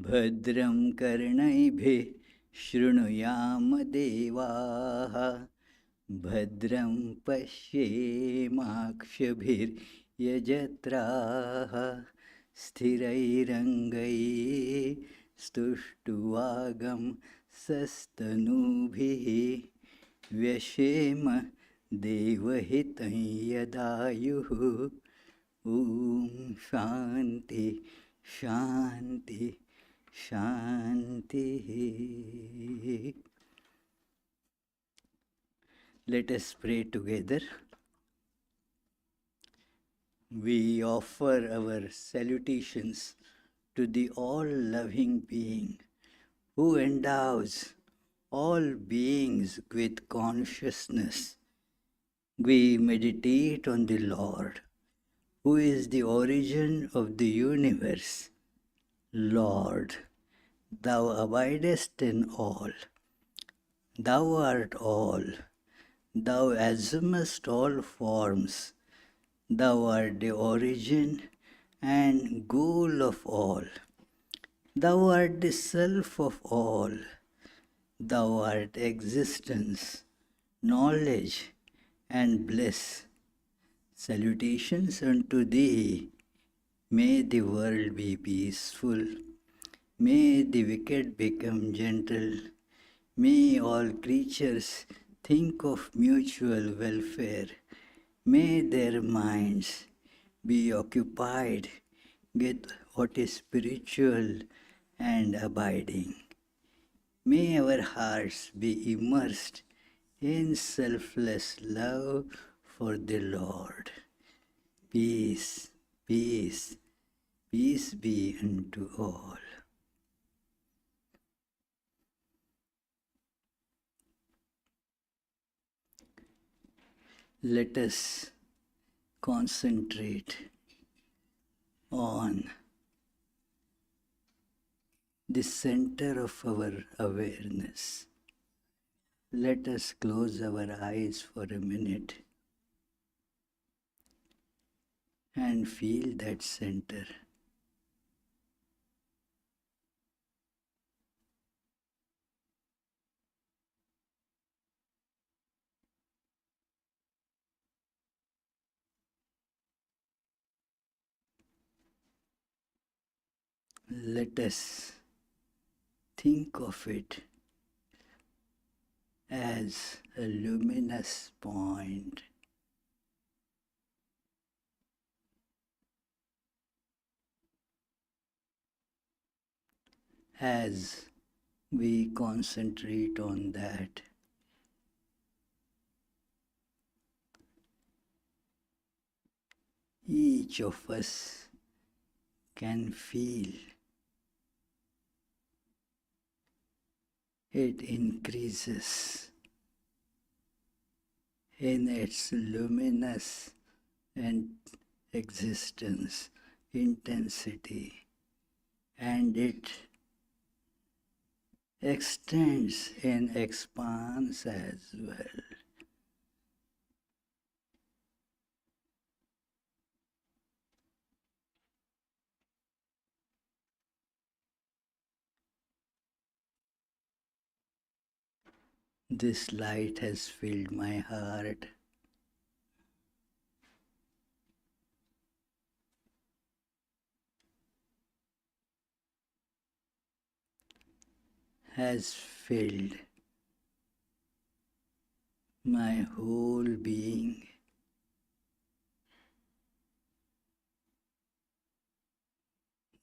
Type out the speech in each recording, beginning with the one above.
भद्रं कर्णैभिः शृणुयाम देवाः भद्रं पश्येमाक्षभिर्यजत्राः स्थिरैरङ्गैः स्तुष्टुवागं सस्तनूभिः व्यशेम देवहितं यदायुः ॐ शान्ति शान्ति शान्तिः. Let us pray together. We offer our salutations to the all-loving being who endows all beings with consciousness. We meditate on the Lord, who is the origin of the universe. Lord, thou abidest in all. Thou art all. Thou assumest all forms. Thou art the origin and goal of all. Thou art the self of all. Thou art existence, knowledge, and bliss. Salutations unto thee. May the world be peaceful. May the wicked become gentle. May all creatures think of mutual welfare. May their minds be occupied with what is spiritual and abiding. May our hearts be immersed in selfless love for the Lord. Peace, peace, peace be unto all. Let us concentrate on the center of our awareness. Let us close our eyes for a minute and feel that center. Let us think of it as a luminous point. As we concentrate on that, each of us can feel it increases in its luminous and existence, intensity, and it extends and expands as well. This light has filled my heart. Has filled my whole being.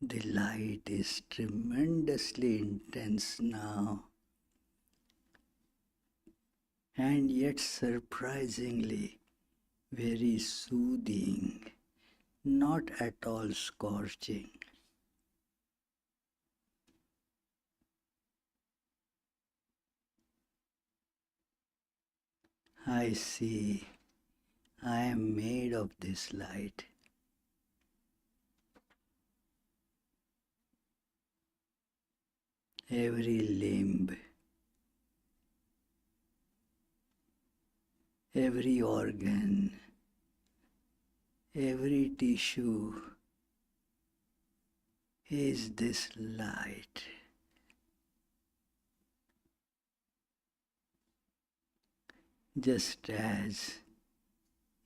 The light is tremendously intense now, and yet surprisingly very soothing, not at all scorching. I see I am made of this light. Every limb, every organ, every tissue, is this light. Just as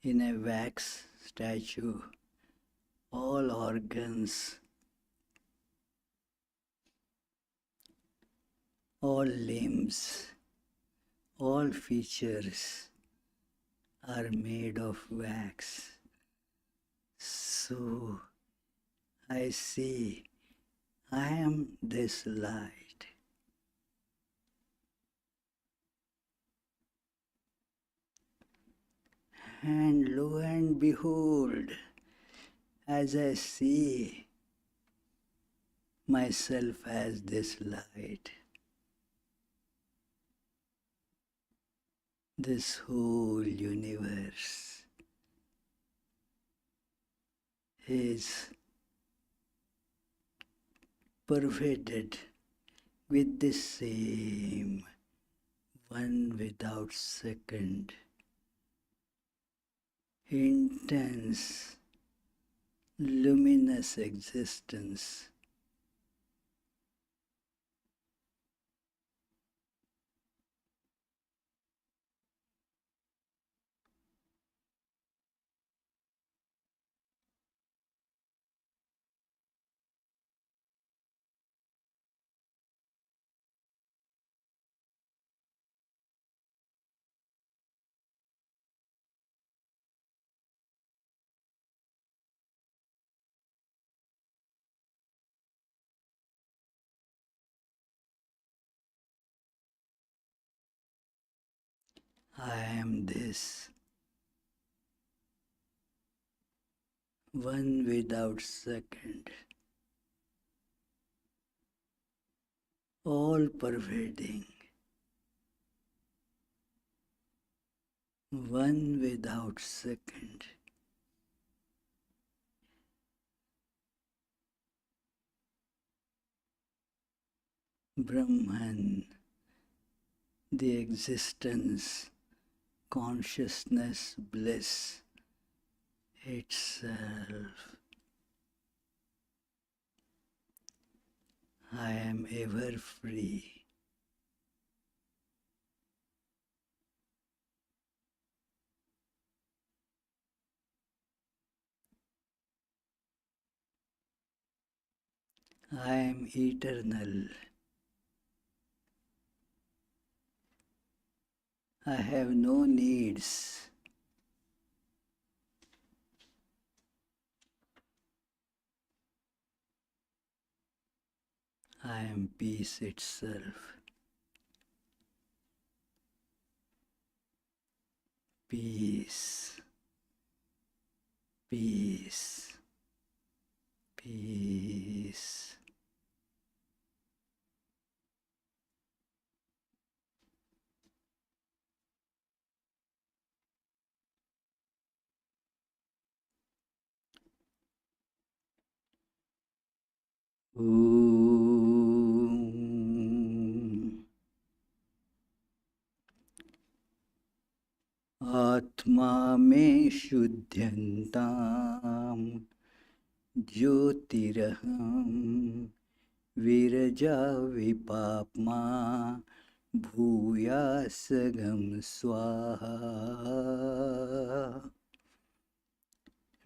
in a wax statue, all organs, all limbs, all features are made of wax. So I see I am this light. And lo and behold, as I see myself as this light, this whole universe is pervaded with the same one without second, intense, luminous existence. I am this, one without second, all pervading, one without second. Brahman, the existence, consciousness, bliss itself. I am ever free. I am eternal. I have no needs. I am peace itself. Peace, peace, peace. Om. आत्मा में शुद्ध्यन्तां ज्योतिरहं विरजा विपाप्मा भूयासगं स्वाहा.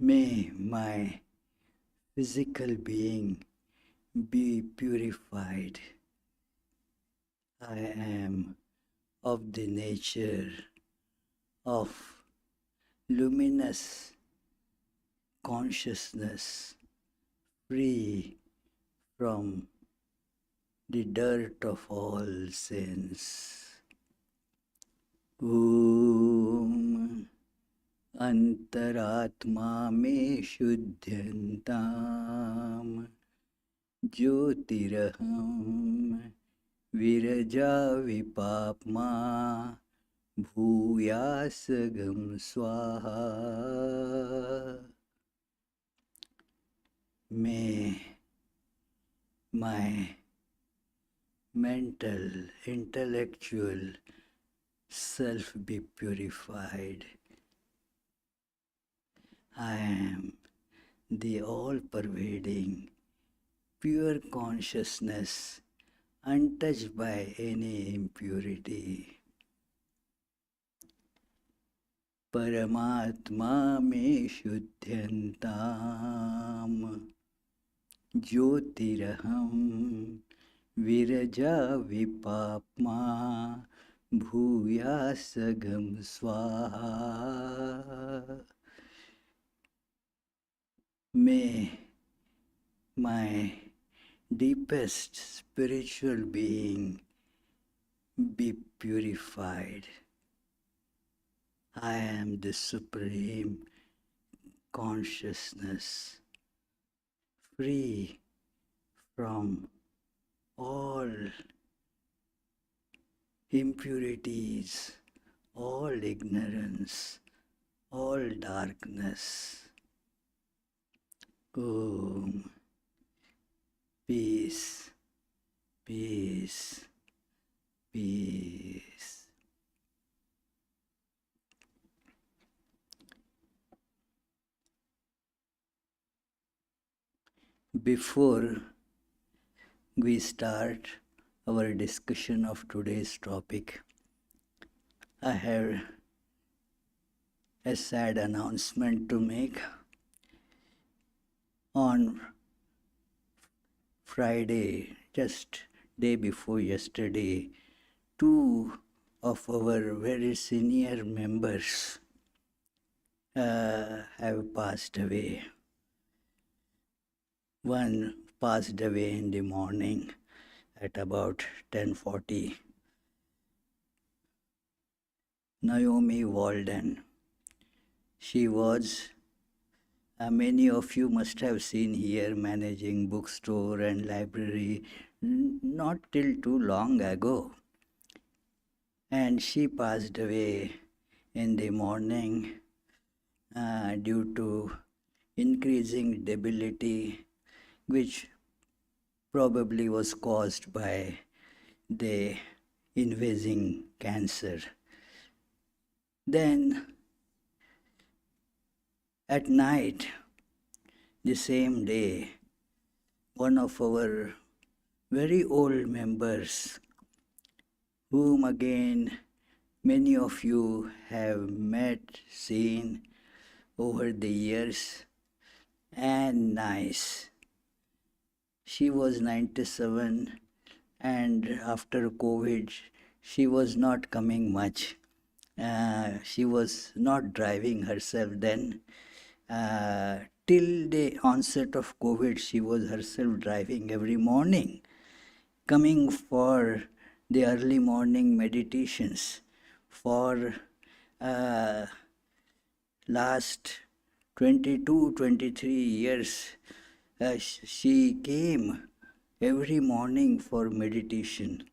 May my physical being be purified. I am of the nature of luminous consciousness, free from the dirt of all sins. Om Antaratma me shuddhyantam Jyotiraham Viraja Vipapma Bhuyasagam Swaha. May my mental, intellectual self be purified. I am the all-pervading pure consciousness, untouched by any impurity. Paramatma me shuddhyantam jyotiraham viraja vipapma bhuyasagam swaha. May my deepest spiritual being be purified. I am the supreme consciousness, free from all impurities, all ignorance, all darkness. Om. Peace, peace, peace. Before we start our discussion of today's topic, I have a sad announcement to make. On Friday, just day before yesterday, two of our very senior members have passed away. One passed away in the morning at about 10:40. Naomi Walden. She was, many of you must have seen here, managing bookstore and library not till too long ago. And she passed away in the morning due to increasing debility, which probably was caused by the invading cancer. Then at night, the same day, one of our very old members, whom again many of you have met, seen over the years, and nice. She was 97, and after COVID, she was not coming much. She was not driving herself then. Till the onset of COVID, she was herself driving every morning, coming for the early morning meditations. For last 22, 23 years, she came every morning for meditation,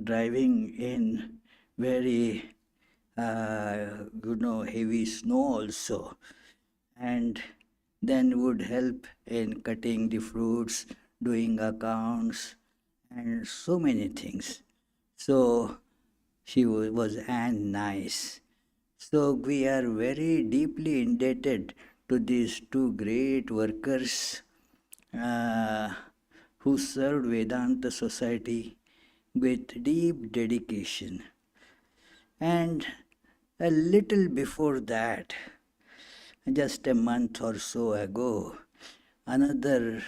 driving in very, heavy snow also, and then would help in cutting the fruits, doing accounts, and so many things. So she was and nice. So we are very deeply indebted to these two great workers who served Vedanta society with deep dedication. And a little before that, just a month or so ago, another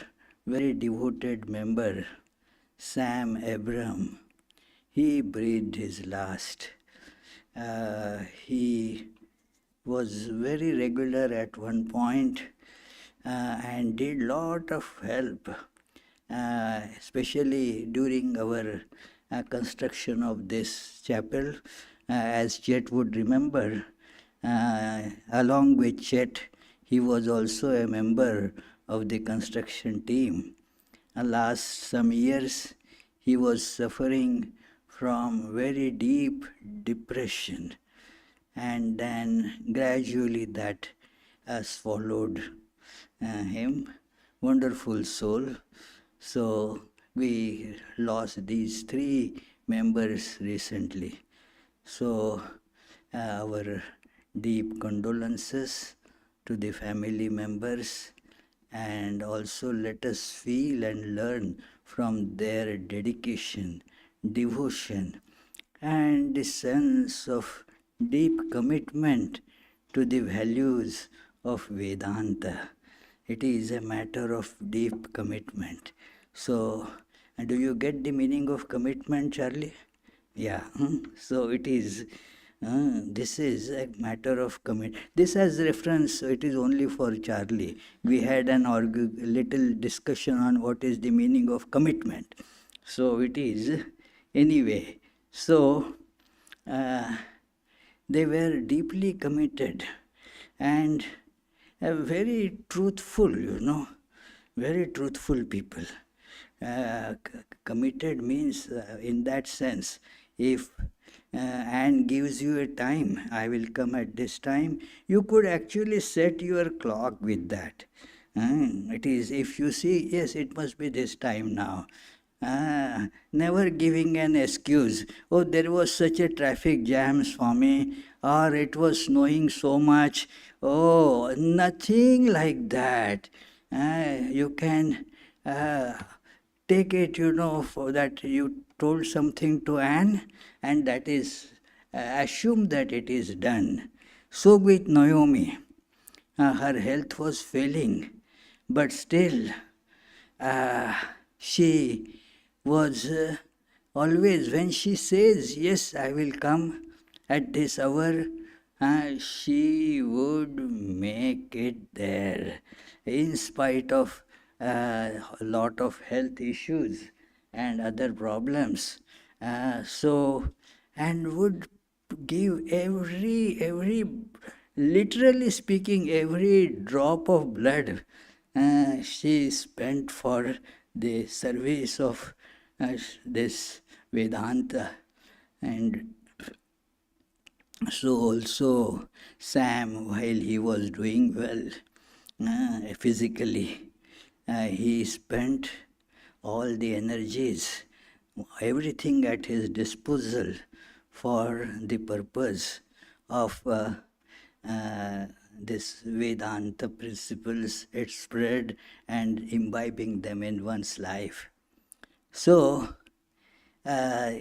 very devoted member, Sam Abram, he breathed his last. He was very regular at one point and did lot of help, especially during our construction of this chapel. As Chet would remember, along with Chet, he was also a member of the construction team. Last some years, he was suffering from very deep depression, and then gradually that swallowed him. Wonderful soul. So we lost these three members recently. So our deep condolences to the family members and also let us feel and learn from their dedication, devotion, and the sense of deep commitment to the values of Vedanta. It is a matter of deep commitment. So, do you get the meaning of commitment, Charlie? Yeah. So it is. This is a matter of commit. This has reference. It is only for Charlie. We had an little discussion on what is the meaning of commitment. So it is anyway. So uh, they were deeply committed and very truthful, very truthful people. Committed means, in that sense, if Anne gives you a time, I will come at this time, you could actually set your clock with that. It is, if you see, yes, it must be this time now. Never giving an excuse. Oh, there was such a traffic jam, Swami, or it was snowing so much. Oh, nothing like that. You can take it, for that you told something to Anne, and that is, assume that it is done. So with Naomi, her health was failing, but still uh, she was always, when she says, yes, I will come at this hour, she would make it there, in spite of a lot of health issues and other problems. So, and would give literally speaking, every drop of blood she spent for the service of this Vedanta. And so also Sam, while he was doing well physically, he spent all the energies, everything at his disposal for the purpose of this Vedanta principles, its spread and imbibing them in one's life. So, uh,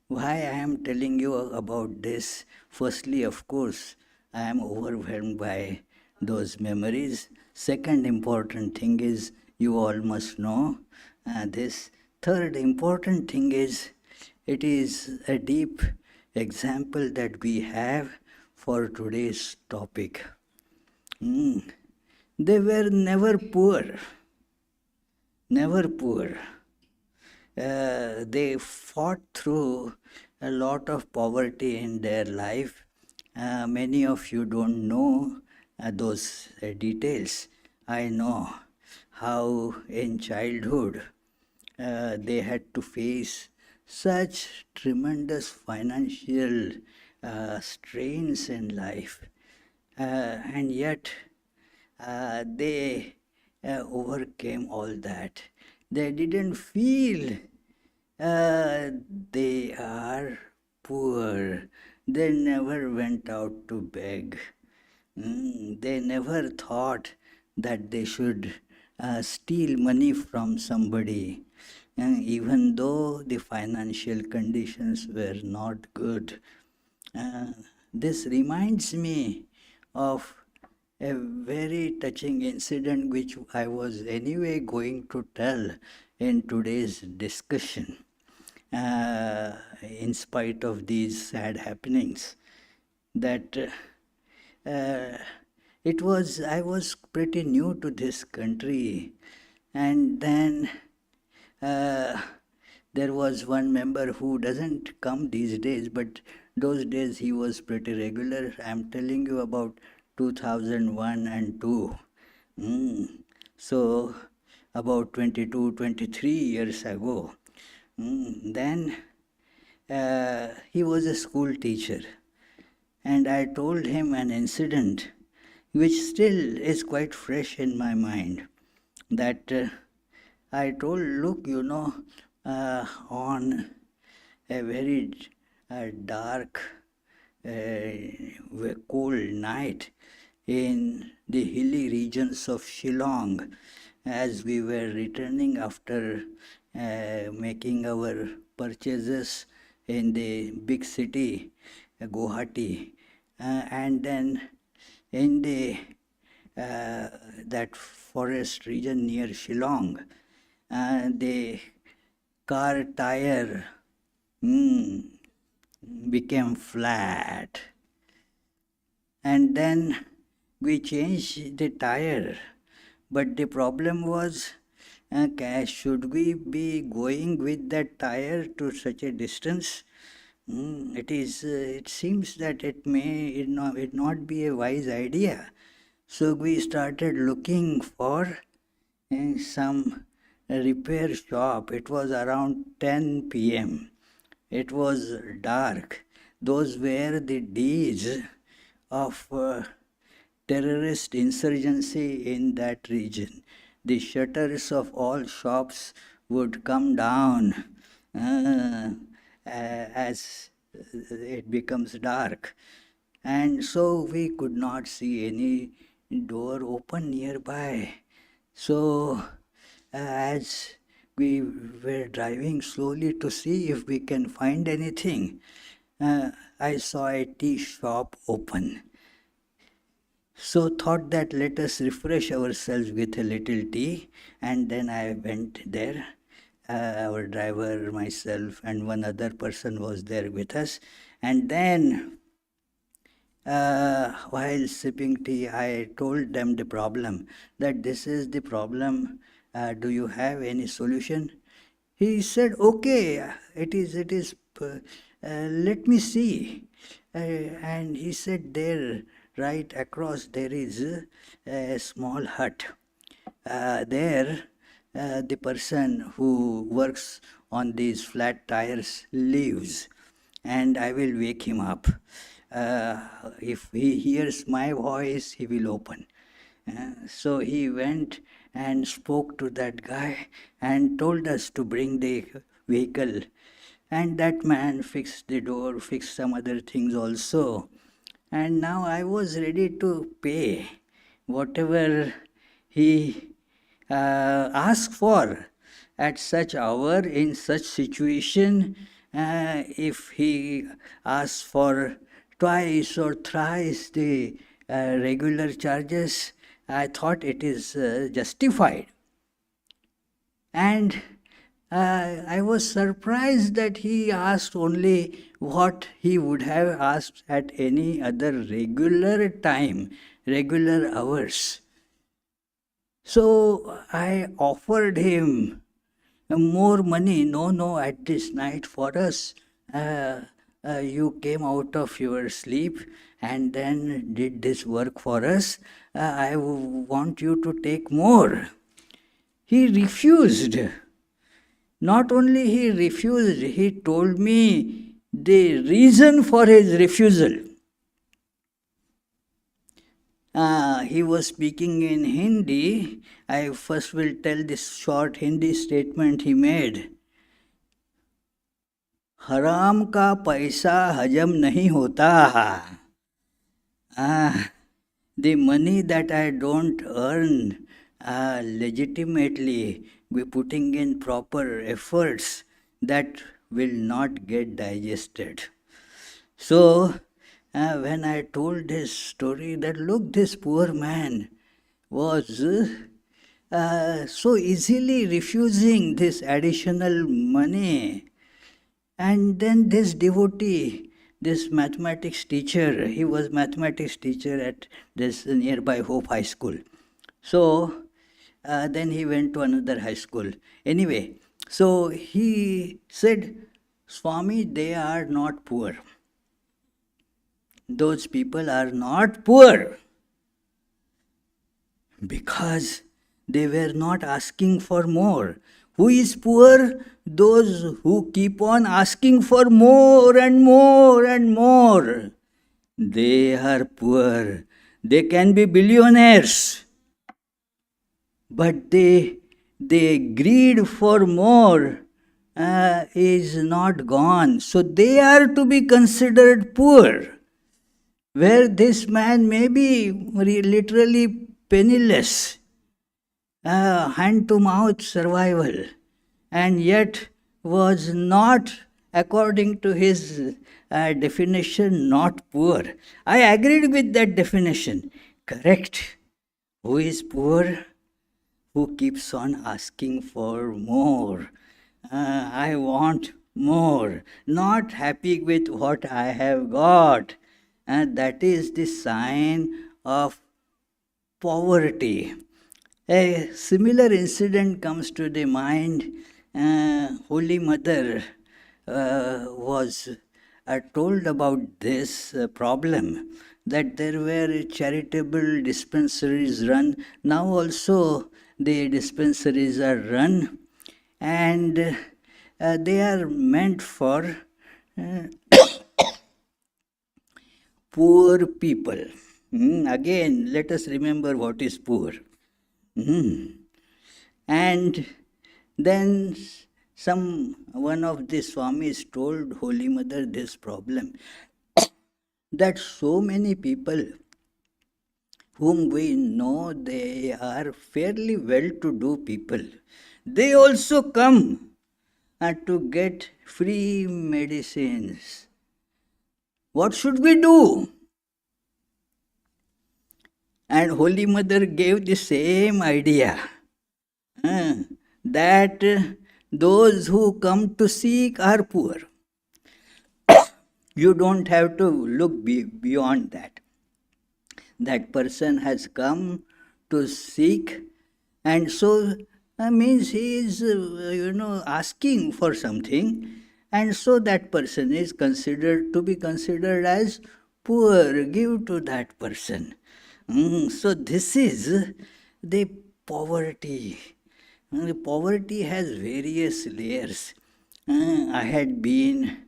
why I am telling you about this? Firstly, of course, I am overwhelmed by those memories. Second important thing is, you all must know this. Third important thing is, it is a deep example that we have for today's topic. They were never poor, never poor. They fought through a lot of poverty in their life. Many of you don't know those details. I know how in childhood they had to face such tremendous financial strains in life. And yet they overcame all that. They didn't feel they are poor. They never went out to beg. They never thought that they should steal money from somebody, even though the financial conditions were not good. This reminds me of a very touching incident which I was anyway going to tell in today's discussion, in spite of these sad happenings. That I was pretty new to this country, and then uh, there was one member who doesn't come these days, but those days he was pretty regular. I'm telling you about 2001 and 2. So, about 22, 23 years ago. Then he was a school teacher, and I told him an incident which still is quite fresh in my mind. That I told, look, on a very dark, cold night in the hilly regions of Shillong, as we were returning after making our purchases in the big city, Guwahati, and then in the that forest region near Shillong, the car tire mm, became flat, and then we changed the tire. But the problem was, should we be going with that tire to such a distance? It seems that it not be a wise idea. So we started looking for some repair shop. It was around 10 p.m. It was dark. Those were the days of terrorist insurgency in that region. The shutters of all shops would come down as it becomes dark. And so we could not see any door open nearby. So as we were driving slowly to see if we can find anything, I saw a tea shop open. So thought that let us refresh ourselves with a little tea, and then I went there. Our driver, myself, and one other person was there with us. And then while sipping tea, I told them the problem, that this is the problem. Do you have any solution? He said, okay, it is, let me see. And he said, there, right across, there is a small hut. There, the person who works on these flat tires lives, and I will wake him up. If he hears my voice, he will open. So he went and spoke to that guy and told us to bring the vehicle. And that man fixed the door, fixed some other things also. And now I was ready to pay whatever he asked for at such hour, in such situation. If he asks for twice or thrice the regular charges, I thought it is justified. And I was surprised that he asked only what he would have asked at any other regular time, regular hours. So I offered him more money. No, at this night for us, you came out of your sleep and then did this work for us. I want you to take more. He refused. Not only he refused, he told me the reason for his refusal. He was speaking in Hindi. I first will tell this short Hindi statement he made. हराम का पैसा हजम नहीं होता. The money that I don't earn legitimately, by putting in proper efforts, that will not get digested. So, when I told this story, that look, this poor man was so easily refusing this additional money. And then this devotee, this mathematics teacher, he was mathematics teacher at this nearby Hope High School. So then he went to another high school. Anyway, so he said, Swami, they are not poor. Those people are not poor because they were not asking for more. Who is poor? Those who keep on asking for more and more and more. They are poor. They can be billionaires. But the greed for more is not gone. So they are to be considered poor. Where this man may be literally penniless, hand to mouth survival, and yet was not, according to his definition, not poor. I agreed with that definition. Correct. Who is poor? Who keeps on asking for more. I want more, not happy with what I have got. And that is the sign of poverty. A similar incident comes to the mind. Holy Mother was told about this problem, that there were charitable dispensaries run. Now also the dispensaries are run, and they are meant for uh, poor people. Again, let us remember what is poor. Mm. And then one of the Swamis told Holy Mother this problem, that so many people whom we know they are fairly well-to-do people, they also come to get free medicines. What should we do? And Holy Mother gave the same idea, that those who come to seek are poor. You don't have to look beyond that. That person has come to seek, and so means he is, asking for something, and so that person is considered to be considered as poor. Give to that person. So this is the poverty. The poverty has various layers. I had been,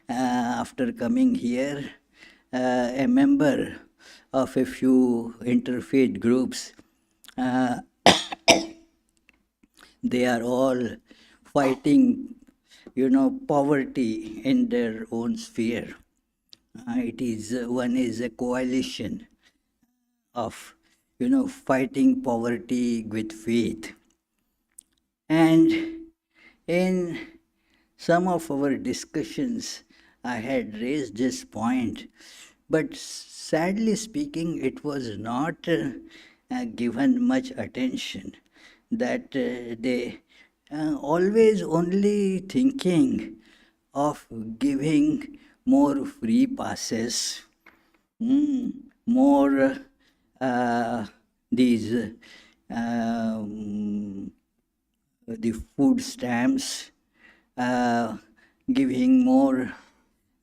after coming here, a member of a few interfaith groups. Uh, they are all fighting, poverty in their own sphere. One is a coalition of, fighting poverty with faith. And in some of our discussions, I had raised this point, but sadly speaking, it was not given much attention. That they always only thinking of giving more free passes, more these the food stamps, giving more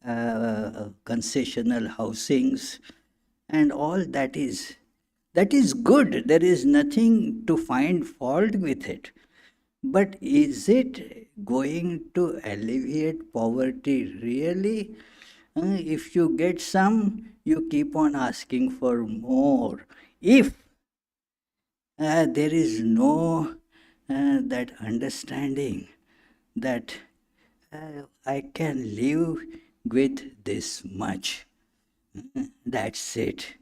concessional housings, and all that is good. There is nothing to find fault with it. But is it going to alleviate poverty really? If you get some, you keep on asking for more. If there is no that understanding that I can live with this much. That's it.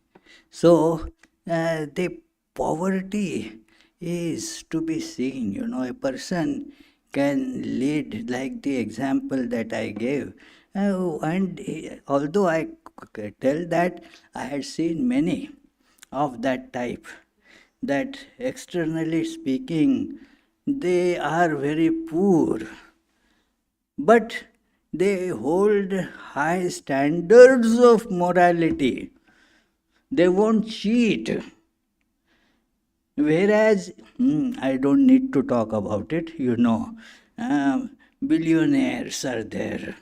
So the poverty is to be seen. A person can lead like the example that I gave. And although I tell that I had seen many of that type, that externally speaking, they are very poor, but they hold high standards of morality. They won't cheat. Whereas, I don't need to talk about it, billionaires are there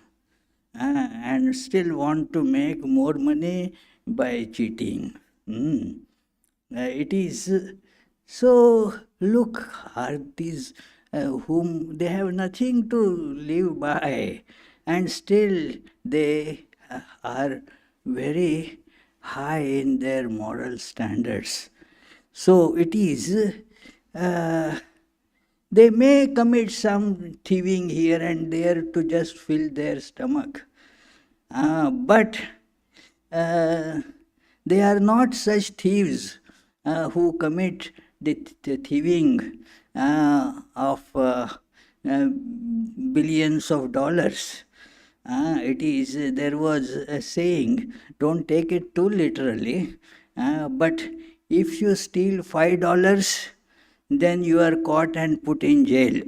and still want to make more money by cheating. It is so. Look, are these whom they have nothing to live by, and still they are very high in their moral standards. So it is. They may commit some thieving here and there to just fill their stomach. But they are not such thieves who commit the thieving of billions of dollars. It is, there was a saying, don't take it too literally, but if you steal $5, then you are caught and put in jail.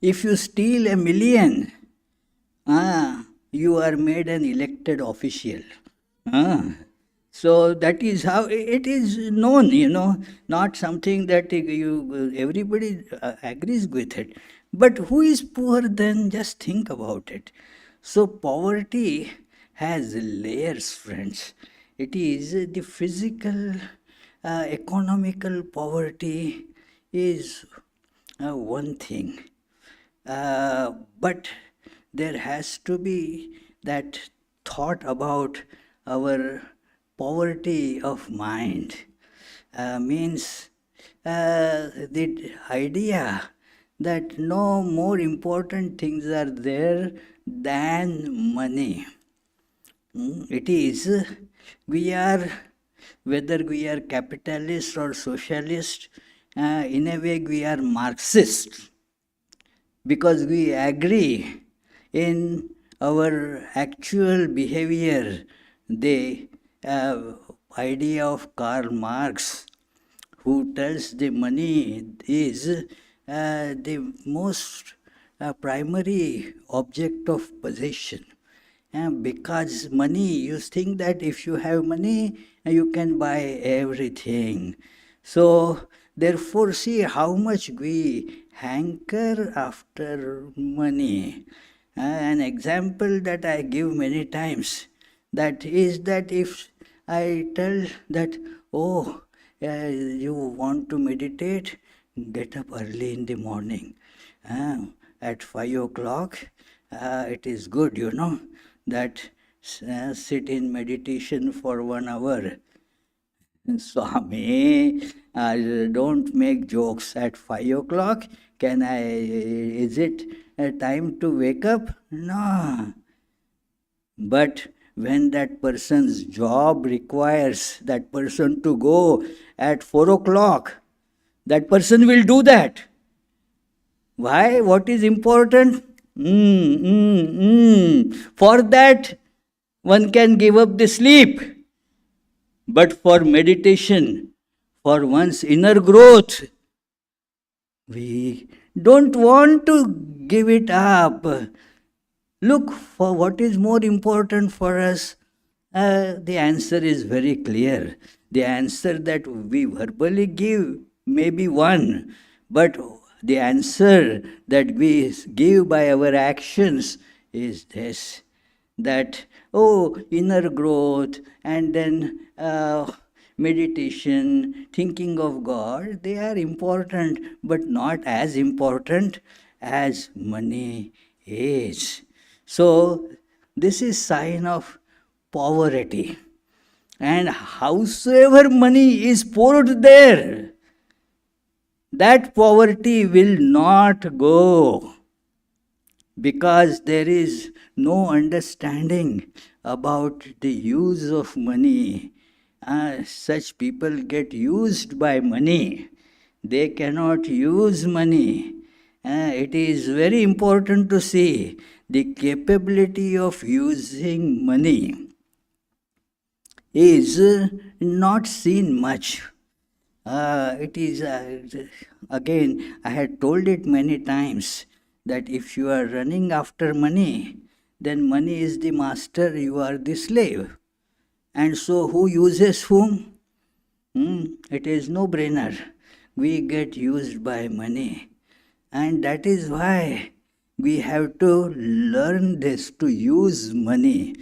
If you steal 1 million, you are made an elected official. Ah. So that is how it is known, not something that everybody agrees with it. But who is poor then? Just think about it. So poverty has layers, friends. It is the physical, economical poverty is one thing. But there has to be that thought about our poverty of mind. Means the idea that no more important things are there than money. It is, we are, whether we are capitalist or socialist, in a way we are Marxist, because we agree in our actual behavior. The idea of Karl Marx, who tells the money is the most primary object of possession. Because money, you think that if you have money, you can buy everything. So, therefore, see how much we hanker after money. An example that I give many times, that is that if I tell that, oh, you want to meditate, get up early in the morning. At 5 o'clock, it is good, that sit in meditation for 1 hour. Swami, don't make jokes at 5 o'clock. Is it a time to wake up? No. But when that person's job requires that person to go at 4 o'clock, that person will do that. Why? What is important? For that, one can give up the sleep. But for meditation, for one's inner growth, we don't want to give it up. Look for what is more important for us. The answer is very clear. The answer that we verbally give may be one, but the answer that we give by our actions is this, that, oh, inner growth, and then meditation, thinking of God, they are important, but not as important as money is. So this is sign of poverty. And howsoever money is poured there, that poverty will not go, because there is no understanding about the use of money. Such people get used by money. They cannot use money. It is very important to see the capability of using money is not seen much. It is, again, I had told it many times, that if you are running after money, then money is the master, you are the slave. And so who uses whom? It is no brainer. We get used by money. And that is why we have to learn this, to use money.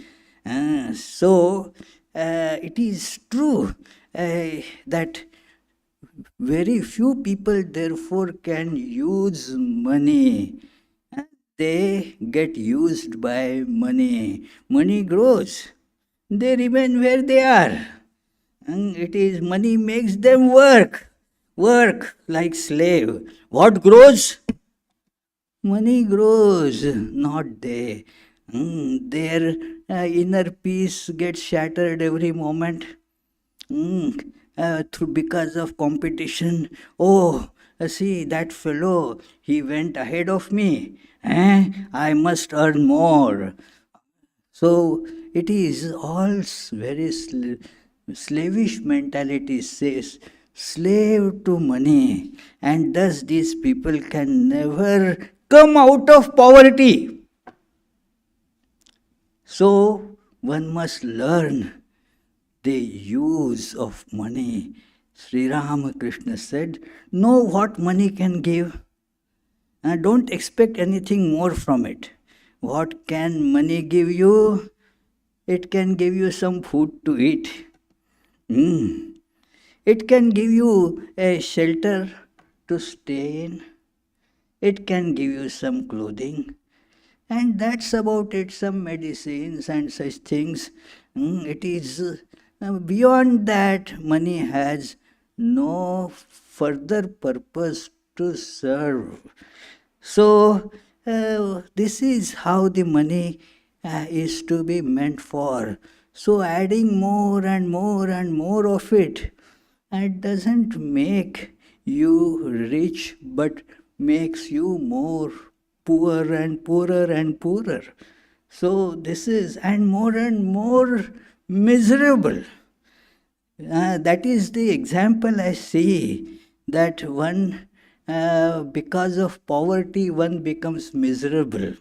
So it is true that very few people therefore can use money. They get used by money. Money grows. They remain where they are. And it is money makes them work like slave. What grows? Money grows, not they. Their inner peace gets shattered every moment. because of competition. Oh, see that fellow, he went ahead of me. I must earn more. So it is all very slavish mentality, says slave to money, and thus these people can never come out of poverty. So one must learn the use of money. Sri Ramakrishna said, know what money can give, and don't expect anything more from it. What can money give you? It can give you some food to eat. It can give you a shelter to stay in. It can give you some clothing. And that's about it, some medicines and such things. It is beyond that, money has no further purpose to serve. So, this is how the money is to be meant for. So, adding more and more and more of it doesn't make you rich, but makes you more poor and poorer and poorer. So, this is, and more miserable. That is the example I see, that one, because of poverty, one becomes miserable.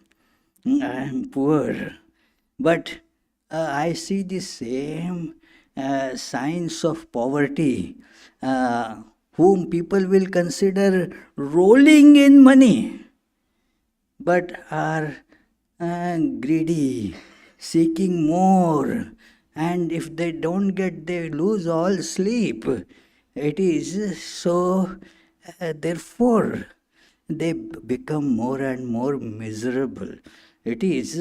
I am poor. But I see the same signs of poverty, whom people will consider rolling in money, but are greedy, seeking more, and if they don't get, they lose all sleep. It is so, therefore, they become more and more miserable. It is,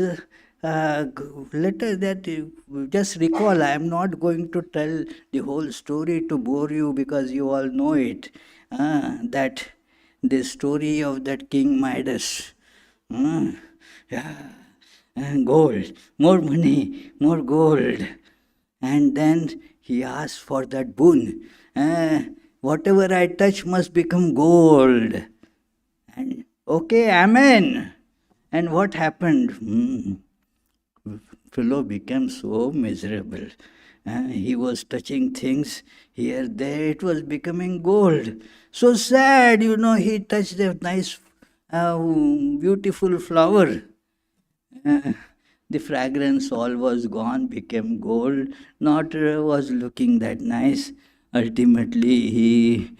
let us that just recall. I am not going to tell the whole story to bore you because you all know it. That the story of that King Midas. Yeah, and gold, more money, more gold. And then he asked for that boon. Whatever I touch must become gold. And okay, amen. And what happened? Fellow became so miserable. He was touching things here, there, it was becoming gold. So sad, he touched a nice, beautiful flower. The fragrance all was gone, became gold, not was looking that nice. Ultimately, he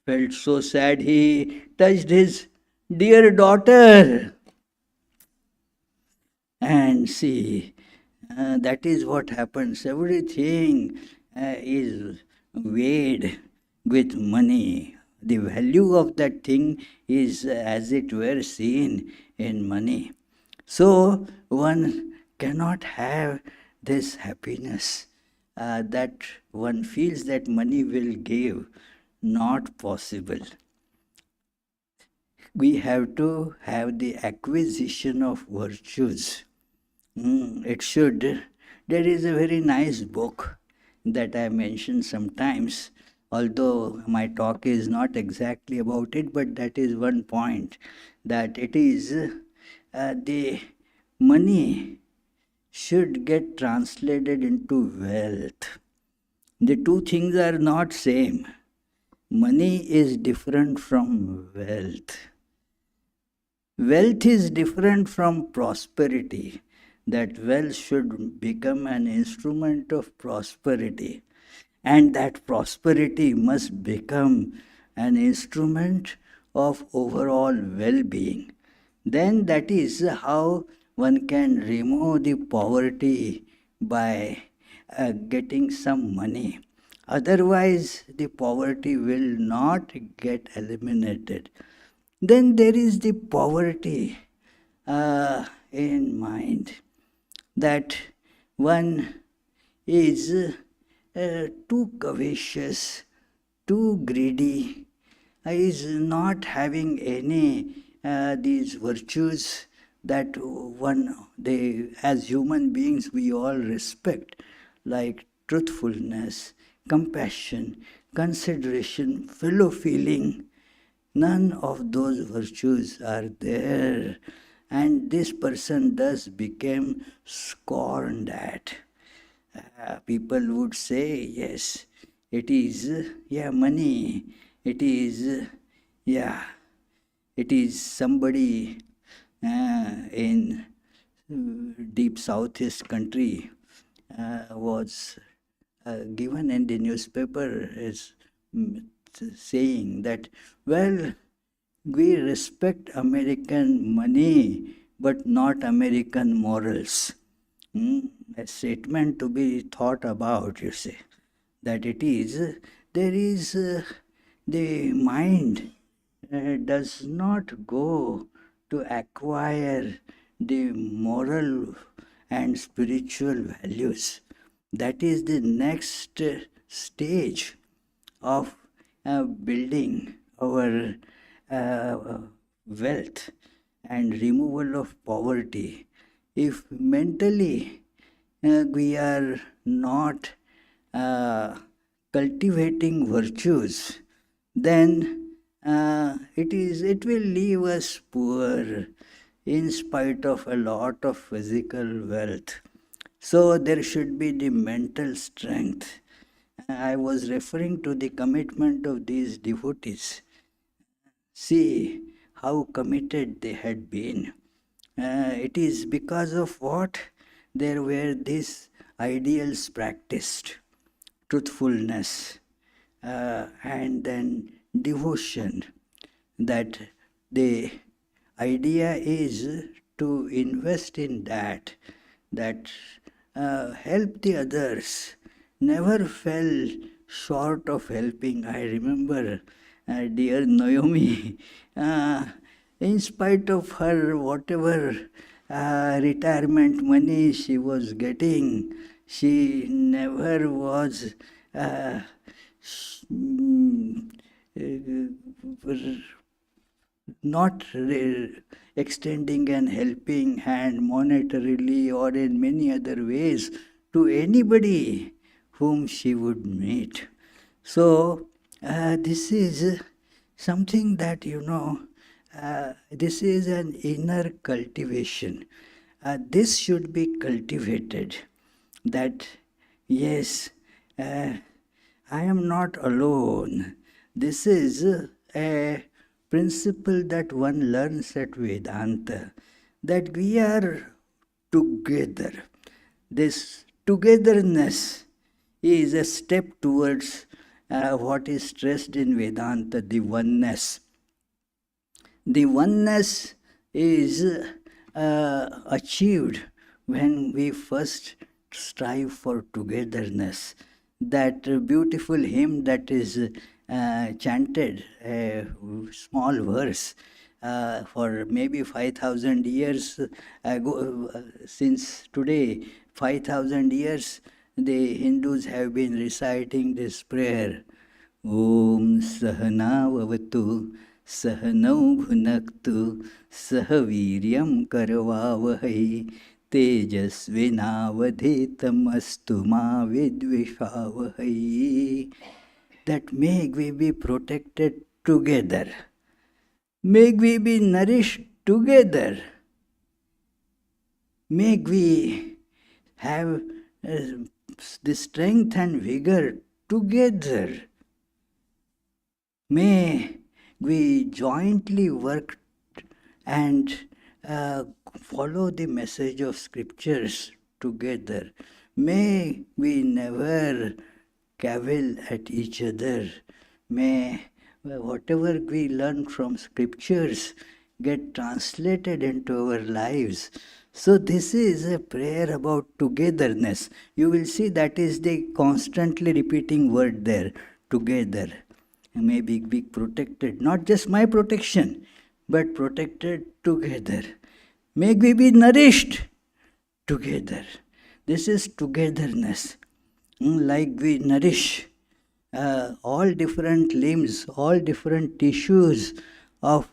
felt so sad, he touched his dear daughter. And see, that is what happens. Everything is weighed with money. The value of that thing is, as it were, seen in money. So one cannot have this happiness that one feels that money will give. Not possible. We have to have the acquisition of virtues. It should. There is a very nice book that I mention sometimes, although my talk is not exactly about it, but that is one point, that it is the money should get translated into wealth. The two things are not same. Money is different from wealth. Wealth is different from prosperity. That wealth should become an instrument of prosperity. And that prosperity must become an instrument of overall well being. Then that is how one can remove the poverty by getting some money. Otherwise, the poverty will not get eliminated. Then there is the poverty in mind, that one is too covetous, too greedy, is not having any these virtues that as human beings we all respect, like truthfulness, compassion, consideration, fellow feeling. None of those virtues are there. And this person does become scorned at. People would say, yes, it is, money. It is, it is somebody in deep southeast country was given in the newspaper as saying that, well, we respect American money but not American morals. A statement to be thought about, you see, that there is, the mind does not go to acquire the moral and spiritual values. That is the next stage of building our wealth and removal of poverty. If mentally we are not cultivating virtues, then it will leave us poor in spite of a lot of physical wealth. So there should be the mental strength. I was referring to the commitment of these devotees. See how committed they had been. It is because of what? There were these ideals practiced: truthfulness, and then devotion. That the idea is to invest in that help the others. Never fell short of helping. I remember dear Naomi, in spite of her whatever retirement money she was getting, she never was not extending and helping hand monetarily or in many other ways to anybody whom she would meet. So this is something that, this is an inner cultivation. This should be cultivated, that yes, I am not alone. This is a principle that one learns at Vedanta, that we are together. This togetherness is a step towards what is stressed in Vedanta, the oneness. The oneness is achieved when we first strive for togetherness. That beautiful hymn that is chanted, a small verse, for maybe 5,000 years ago, since today, 5,000 years, the Hindus have been reciting this prayer. Om Sahanavavatu Sahanau Bhunaktu Sahaviryam Karavavahai Tejasvinavadhetamastu ma vidvishavahai. That may we be protected together. May we be nourished together. May we have the strength and vigor together. May we jointly work and follow the message of scriptures together. May we never cavil at each other. May whatever we learn from scriptures get translated into our lives. So this is a prayer about togetherness. You will see that is the constantly repeating word there, together. May be protected, not just my protection, but protected together. May we be nourished together. This is togetherness. Like we nourish all different limbs, all different tissues of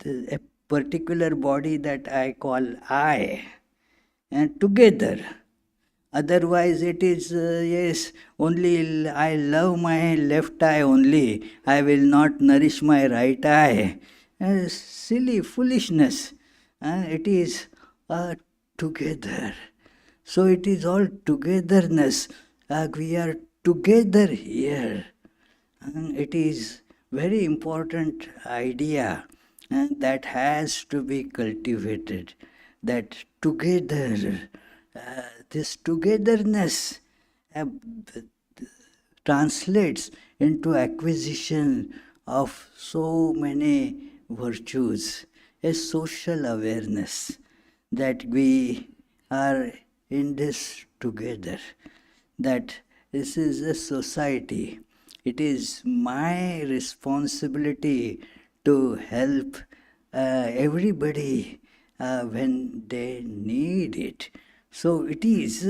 a particular body that I call I, and together Otherwise, it is, yes, only I love my left eye only. I will not nourish my right eye. Silly foolishness. It is together. So it is all togetherness. We are together here. It is very important idea that has to be cultivated. That together, this togetherness uh, translates into acquisition of so many virtues, a social awareness that we are in this together, that this is a society. It is my responsibility to help everybody when they need it. So it is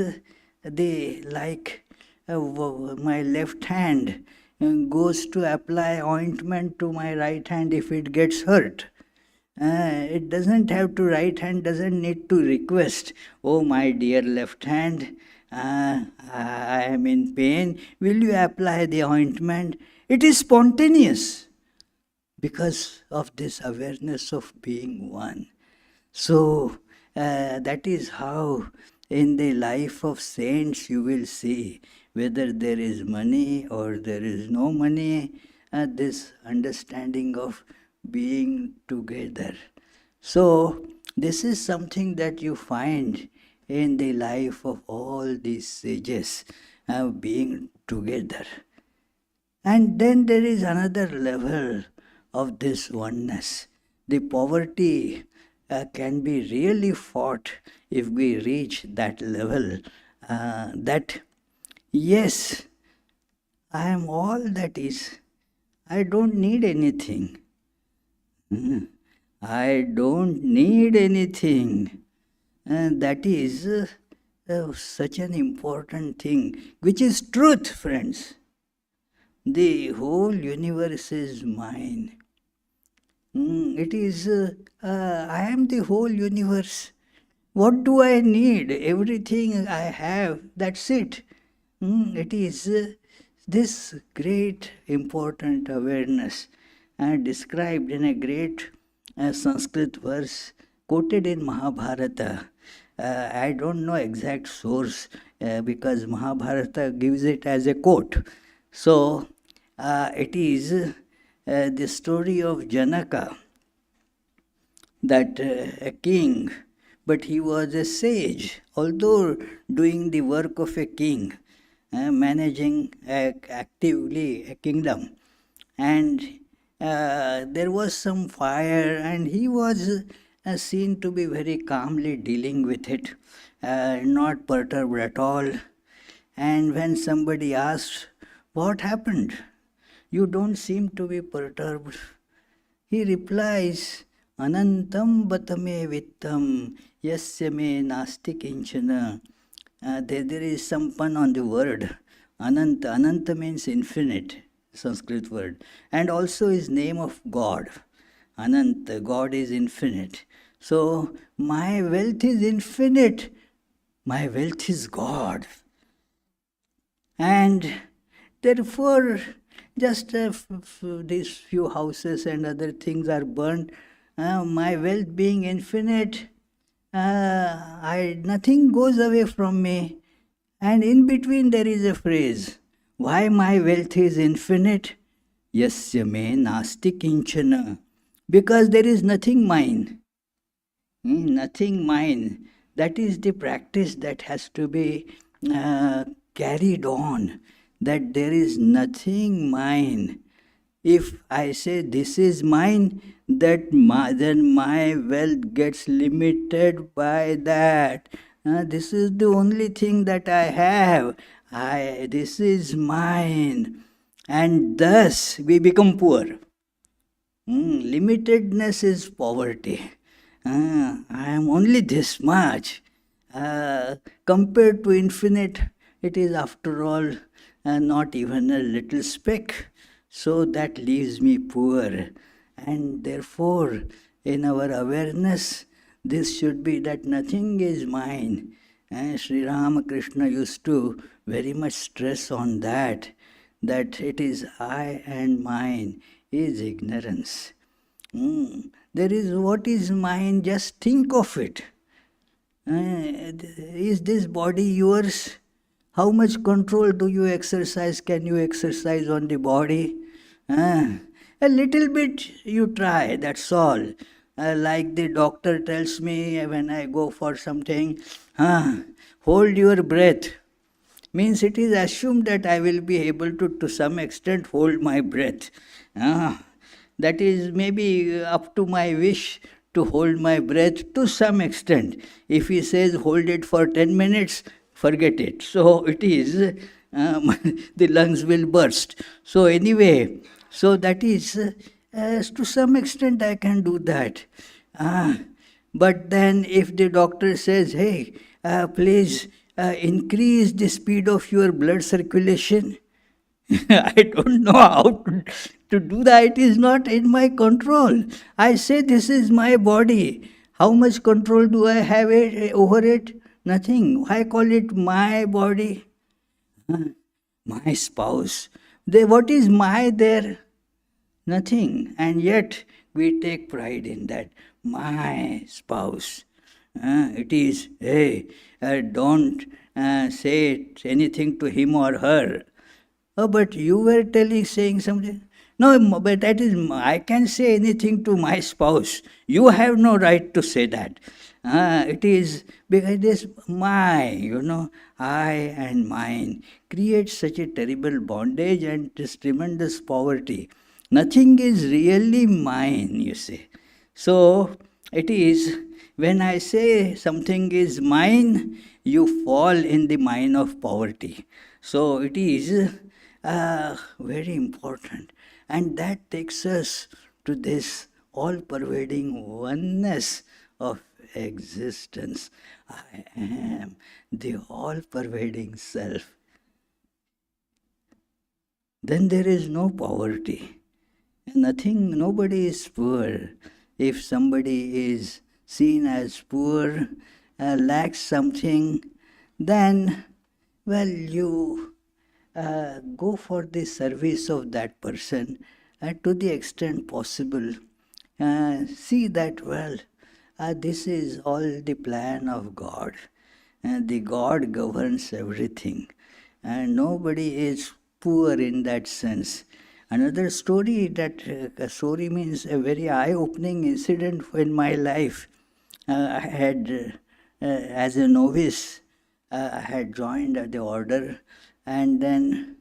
they like my left hand goes to apply ointment to my right hand if it gets hurt. It doesn't have to, right hand doesn't need to request, oh my dear left hand, I am in pain, will you apply the ointment? It is spontaneous because of this awareness of being one. So that is how in the life of saints you will see whether there is money or there is no money, this understanding of being together. So this is something that you find in the life of all these sages, being together. And then there is another level of this oneness. The poverty can be really fought if we reach that level. That, yes, I am all that is. I don't need anything. I don't need anything. And that is such an important thing, which is truth, friends. The whole universe is mine. It is, I am the whole universe. What do I need? Everything I have, that's it. It is this great important awareness described in a great Sanskrit verse quoted in Mahabharata. I don't know exact source because Mahabharata gives it as a quote. So it is the story of Janaka, that a king, but he was a sage, although doing the work of a king, managing actively a kingdom. And there was some fire, and he was seen to be very calmly dealing with it, not perturbed at all. And when somebody asked, what happened? You don't seem to be perturbed. He replies, Anantam batame vittam yasya me nasti kinchana. There is some pun on the word. Ananta. Ananta means infinite, Sanskrit word. And also is name of God. Ananta, God is infinite. So my wealth is infinite. My wealth is God. And therefore, just these few houses and other things are burned. My wealth being infinite, nothing goes away from me. And in between there is a phrase, why my wealth is infinite? Yasya me nasti kinchana. Because there is nothing mine. Nothing mine. That is the practice that has to be carried on, that there is nothing mine. If I say this is mine, then my wealth gets limited by that. This is the only thing that I have. This is mine. And thus we become poor. Limitedness is poverty. I am only this much. Compared to infinite, it is after all not even a little speck. So that leaves me poor. And therefore, in our awareness, this should be that nothing is mine. And Sri Ramakrishna used to very much stress on that it is I and mine is ignorance. There is what is mine, just think of it. Is this body yours? How much control do you exercise? Can you exercise on the body? Uh, a little bit you try, that's all. Like the doctor tells me when I go for something, hold your breath. Means it is assumed that I will be able to some extent, hold my breath. Ah, that is maybe up to my wish to hold my breath to some extent. If he says hold it for 10 minutes, forget it. So it is, the lungs will burst. So anyway, so that is, to some extent I can do that. Ah, but then if the doctor says, hey, please increase the speed of your blood circulation, I don't know how to do that. It is not in my control. I say this is my body. How much control do I have over it? Nothing. Why call it my body? My spouse. What is my there? Nothing. And yet we take pride in that. My spouse. It is, hey, don't say anything to him or her. Oh, but you were saying something. No, but that is, I can say anything to my spouse. You have no right to say that. It is because this I and mine creates such a terrible bondage and this tremendous poverty. Nothing is really mine, you see. So it is when I say something is mine, you fall in the mine of poverty. So it is very important. And that takes us to this all pervading oneness of existence. I am the all pervading self. Then there is no poverty. Nothing, nobody is poor. If somebody is seen as poor, lacks something, then, well, you go for the service of that person to the extent possible. See that, well, this is all the plan of God. The God governs everything. And nobody is poor in that sense. Another story a story means a very eye-opening incident in my life. I had, as a novice, I had joined the order, and then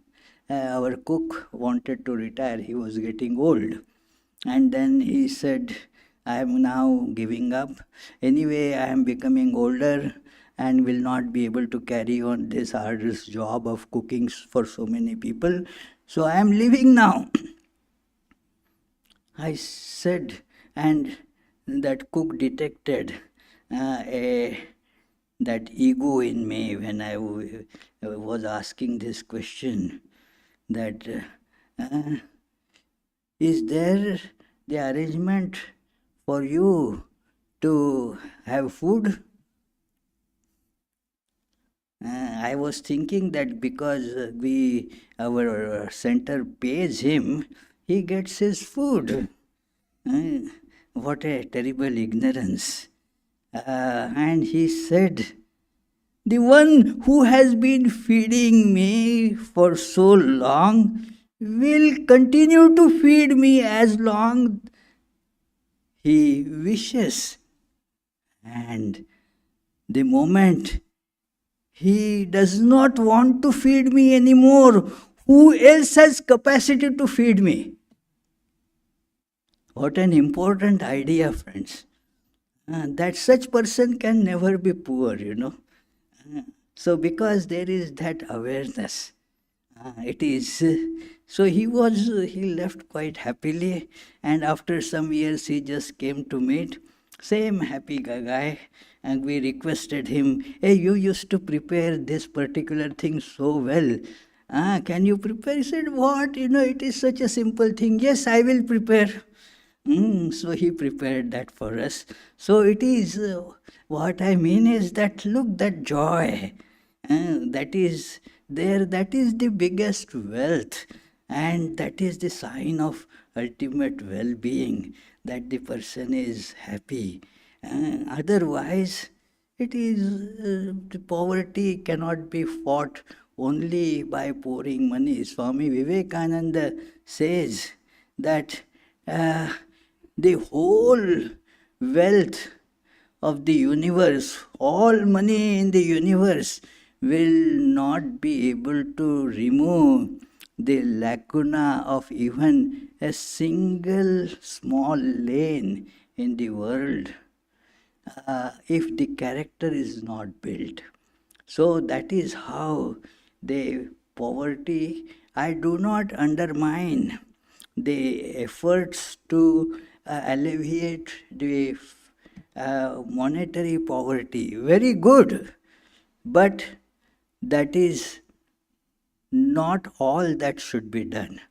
our cook wanted to retire. He was getting old. And then he said, I am now giving up. Anyway, I am becoming older and will not be able to carry on this arduous job of cooking for so many people. So I am leaving now. I said, and that cook detected that ego in me when I was asking this question, that is there the arrangement for you to have food? I was thinking that because our center pays him, he gets his food. What a terrible ignorance. And he said, the one who has been feeding me for so long will continue to feed me as long he wishes. And the moment he does not want to feed me anymore, who else has capacity to feed me? What an important idea, friends. That such person can never be poor, So because there is that awareness, it is, so he left quite happily, and after some years he just came to meet, same happy guy, and we requested him, hey, you used to prepare this particular thing so well. Can you prepare? He said, what? It is such a simple thing. Yes, I will prepare. So he prepared that for us. So it is, what I mean is that, look, that joy, that is there, that is the biggest wealth, and that is the sign of ultimate well being, that the person is happy. Otherwise, it is, the poverty cannot be fought only by pouring money. Swami Vivekananda says that the whole wealth of the universe, all money in the universe, will not be able to remove the lacuna of even a single small lane in the world, if the character is not built. So that is how the poverty, I do not undermine the efforts to alleviate the monetary poverty. Very good. But that is not all that should be done.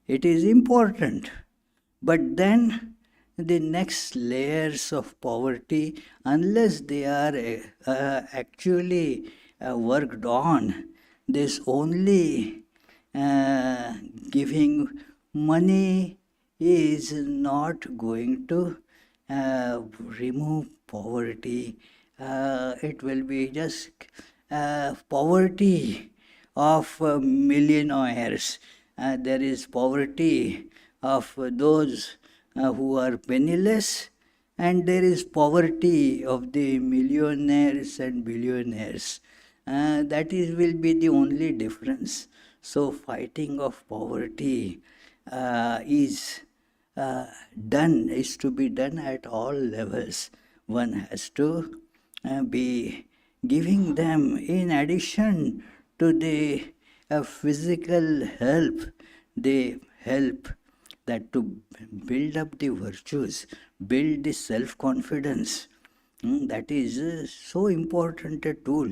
It is important. But then the next layers of poverty, unless they are actually worked on, this only uh, giving money is not going to remove poverty. It will be just poverty of millionaires. There is poverty of those who are penniless, and there is poverty of the millionaires and billionaires. That is will be the only difference. So fighting of poverty is is to be done at all levels. One has to be giving them, in addition to the physical help, the help that to build up the virtues, build the self-confidence. That is so important a tool.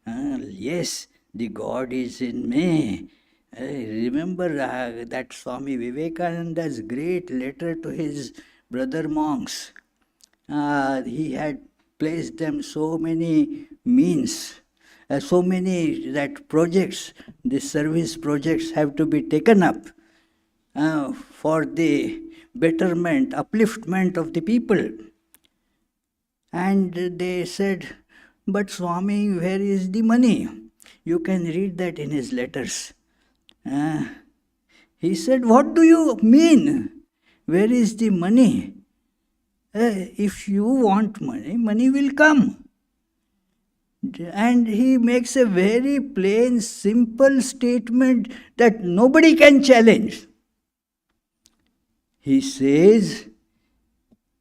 Yes, the God is in me. Remember that Swami Vivekananda's great letter to his brother monks. He had placed them so many means, so many that projects, the service projects have to be taken up for the betterment, upliftment of the people. And they said, but Swami, where is the money? You can read that in his letters. He said, what do you mean? Where is the money? If you want money, money will come. And he makes a very plain, simple statement that nobody can challenge. He says,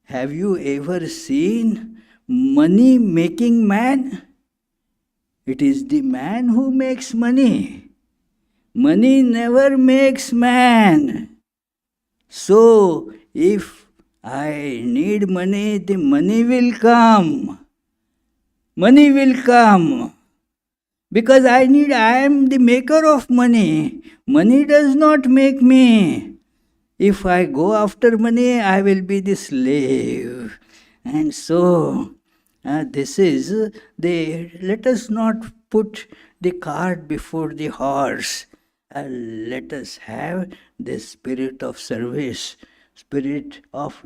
have you ever seen money making man? It is the man who makes money. Money never makes man. So, if I need money, the money will come. Money will come. Because I am the maker of money. Money does not make me. If I go after money, I will be the slave. And so, this is let us not put the cart before the horse. Let us have the spirit of service, spirit of,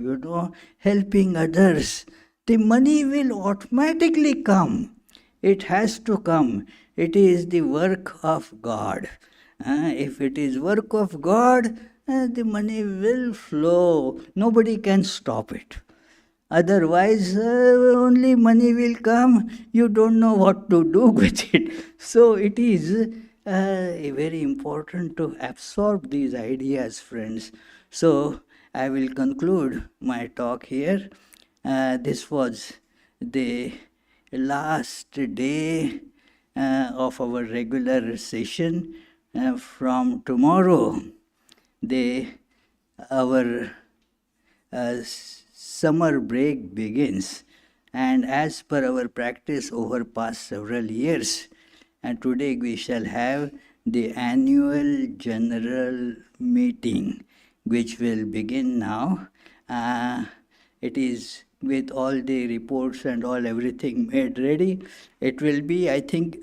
helping others. The money will automatically come. It has to come. It is the work of God. If it is work of God, the money will flow. Nobody can stop it. Otherwise, only money will come. You don't know what to do with it. So it is very important to absorb these ideas, friends. So I will conclude my talk here. This was the last day of our regular session. From tomorrow, our summer break begins, and as per our practice over past several years, and today we shall have the annual general meeting, which will begin now. it is with all the reports and all everything made ready. It will be, I think,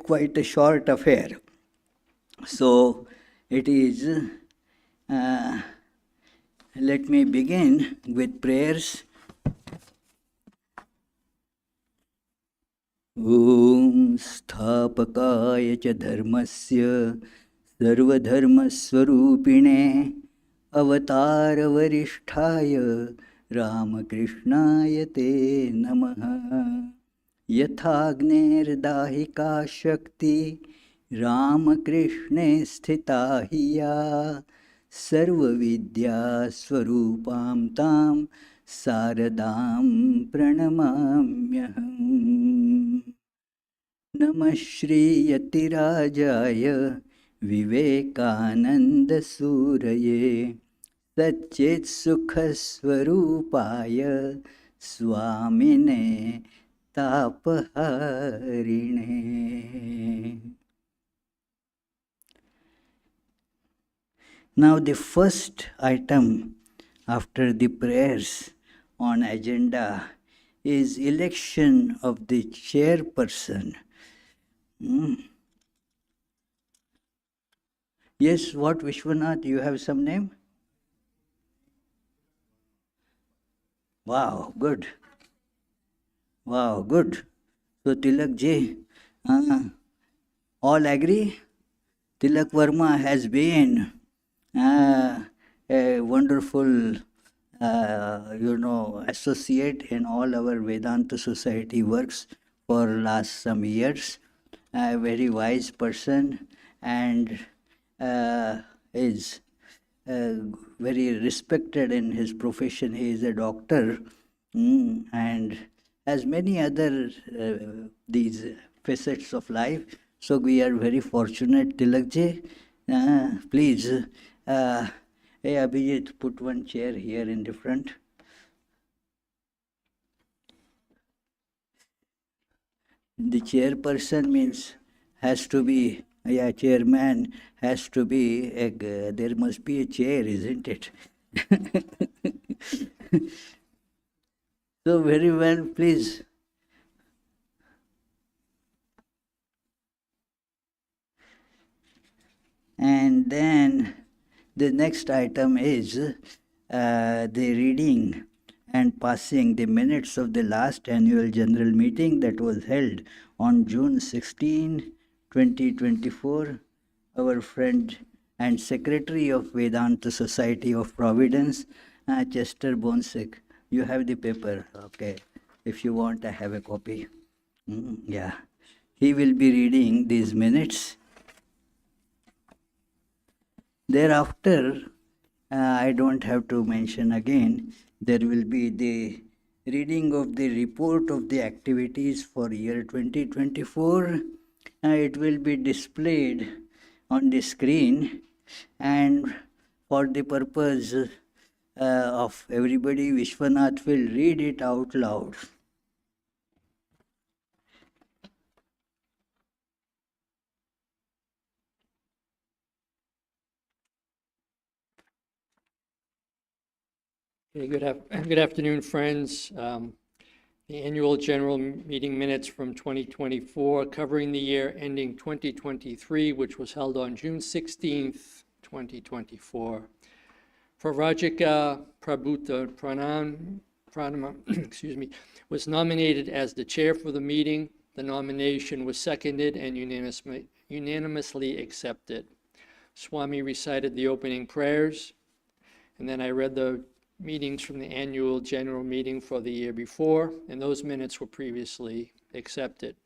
quite a short affair. So it is, let me begin with prayers. ॐ स्थापकाय च धर्मस्य सर्वधर्मस्वरूपिणे अवतारवरिष्ठाय रामकृष्णाय ते नमः। यथाग्नेर्दाहिका शक्ति रामकृष्णे स्थिता हि या सर्वविद्यास्वरूपां तां शारदां प्रणमाम्यहम्। नमः श्रीयतिराजाय विवेकानन्दसूरये सच्चित्सुखस्वरूपाय स्वामिने तापहारिणे। Now the first item after the prayers on agenda is election of the chairperson. Yes, what, Vishwanath, you have some name? Wow, good. Wow, good. So Tilak ji, all agree? Tilak Verma has been a wonderful, associate in all our Vedanta Society works for last some years. A very wise person and is very respected in his profession. He is a doctor and has many other these facets of life. So we are very fortunate. Tilakji, please, hey Abhijit, put one chair here in the front. The chairperson means has to be, chairman has to be, there must be a chair, isn't it? So very well, please. And then the next item is the reading and passing the minutes of the last annual general meeting that was held on June 16, 2024. Our friend and secretary of Vedanta Society of Providence, Chester Bonsek. You have the paper, okay. If you want, I have a copy. Yeah. He will be reading these minutes. Thereafter, I don't have to mention again, there will be the reading of the report of the activities for year 2024. It will be displayed on the screen, and for the purpose of everybody, Vishwanath will read it out loud. Okay, good afternoon, friends. The annual general meeting minutes from 2024 covering the year ending 2023, which was held on June 16th, 2024. Pravajika Prabhuta Pranama, was nominated as the chair for the meeting. The nomination was seconded and unanimously accepted. Swami recited the opening prayers, and then I read the meetings from the annual general meeting for the year before, and those minutes were previously accepted.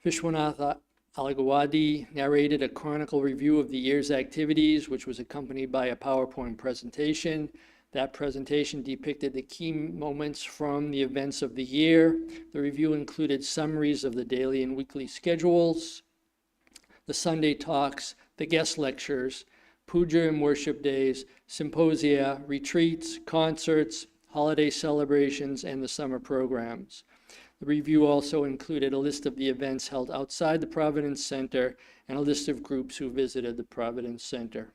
Vishwanath Alagawadi narrated a chronicle review of the year's activities, which was accompanied by a PowerPoint presentation. That presentation depicted the key moments from the events of the year. The review included summaries of the daily and weekly schedules, the Sunday talks, the guest lectures, puja and worship days, symposia, retreats, concerts, holiday celebrations, and the summer programs. The review also included a list of the events held outside the Providence Center and a list of groups who visited the Providence Center.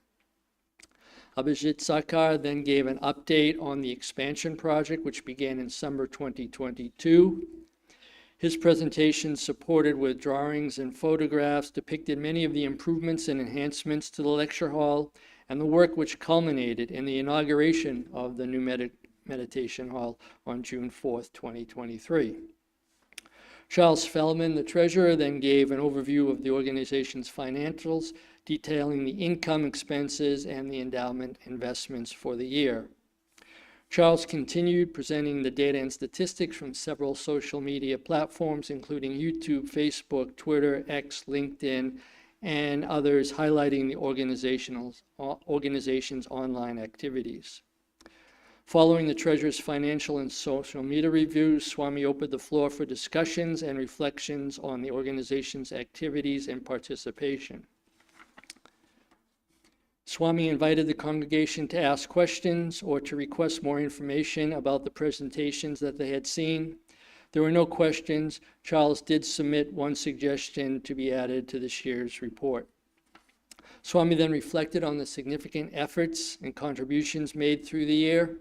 Abhijit Sarkar then gave an update on the expansion project, which began in summer 2022. His presentation, supported with drawings and photographs, depicted many of the improvements and enhancements to the lecture hall and the work which culminated in the inauguration of the new meditation hall on June 4th, 2023. Charles Feldman, the treasurer, then gave an overview of the organization's financials, detailing the income, expenses, and the endowment investments for the year. Charles continued presenting the data and statistics from several social media platforms, including YouTube, Facebook, Twitter, X, LinkedIn, and others, highlighting the organization's online activities. Following the Treasurer's financial and social media reviews, Swami opened the floor for discussions and reflections on the organization's activities and participation. Swami invited the congregation to ask questions or to request more information about the presentations that they had seen. There were no questions. Charles did submit one suggestion to be added to this year's report. Swami then reflected on the significant efforts and contributions made through the year,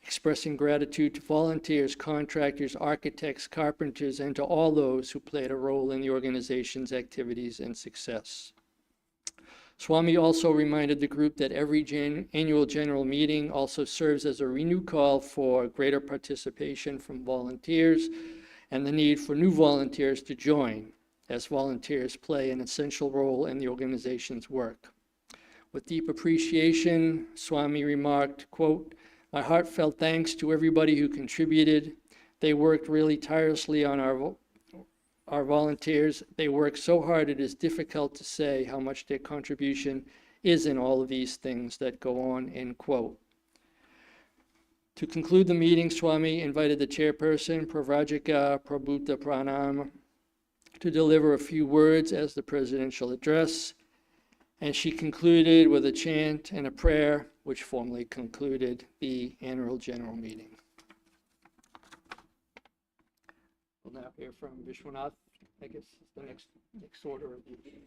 expressing gratitude to volunteers, contractors, architects, carpenters, and to all those who played a role in the organization's activities and success. Swami also reminded the group that every annual general meeting also serves as a renewed call for greater participation from volunteers and the need for new volunteers to join, as volunteers play an essential role in the organization's work. With deep appreciation, Swami remarked, quote, "My heartfelt thanks to everybody who contributed. They worked really tirelessly on our volunteers. They work so hard it is difficult to say how much their contribution is in all of these things that go on," end quote. To conclude the meeting, Swami invited the chairperson, Pravrajika Prabhuta Pranam, to deliver a few words as the presidential address, and she concluded with a chant and a prayer, which formally concluded the annual general meeting. We'll now hear from Vishwanath, I guess is the next order of the meeting.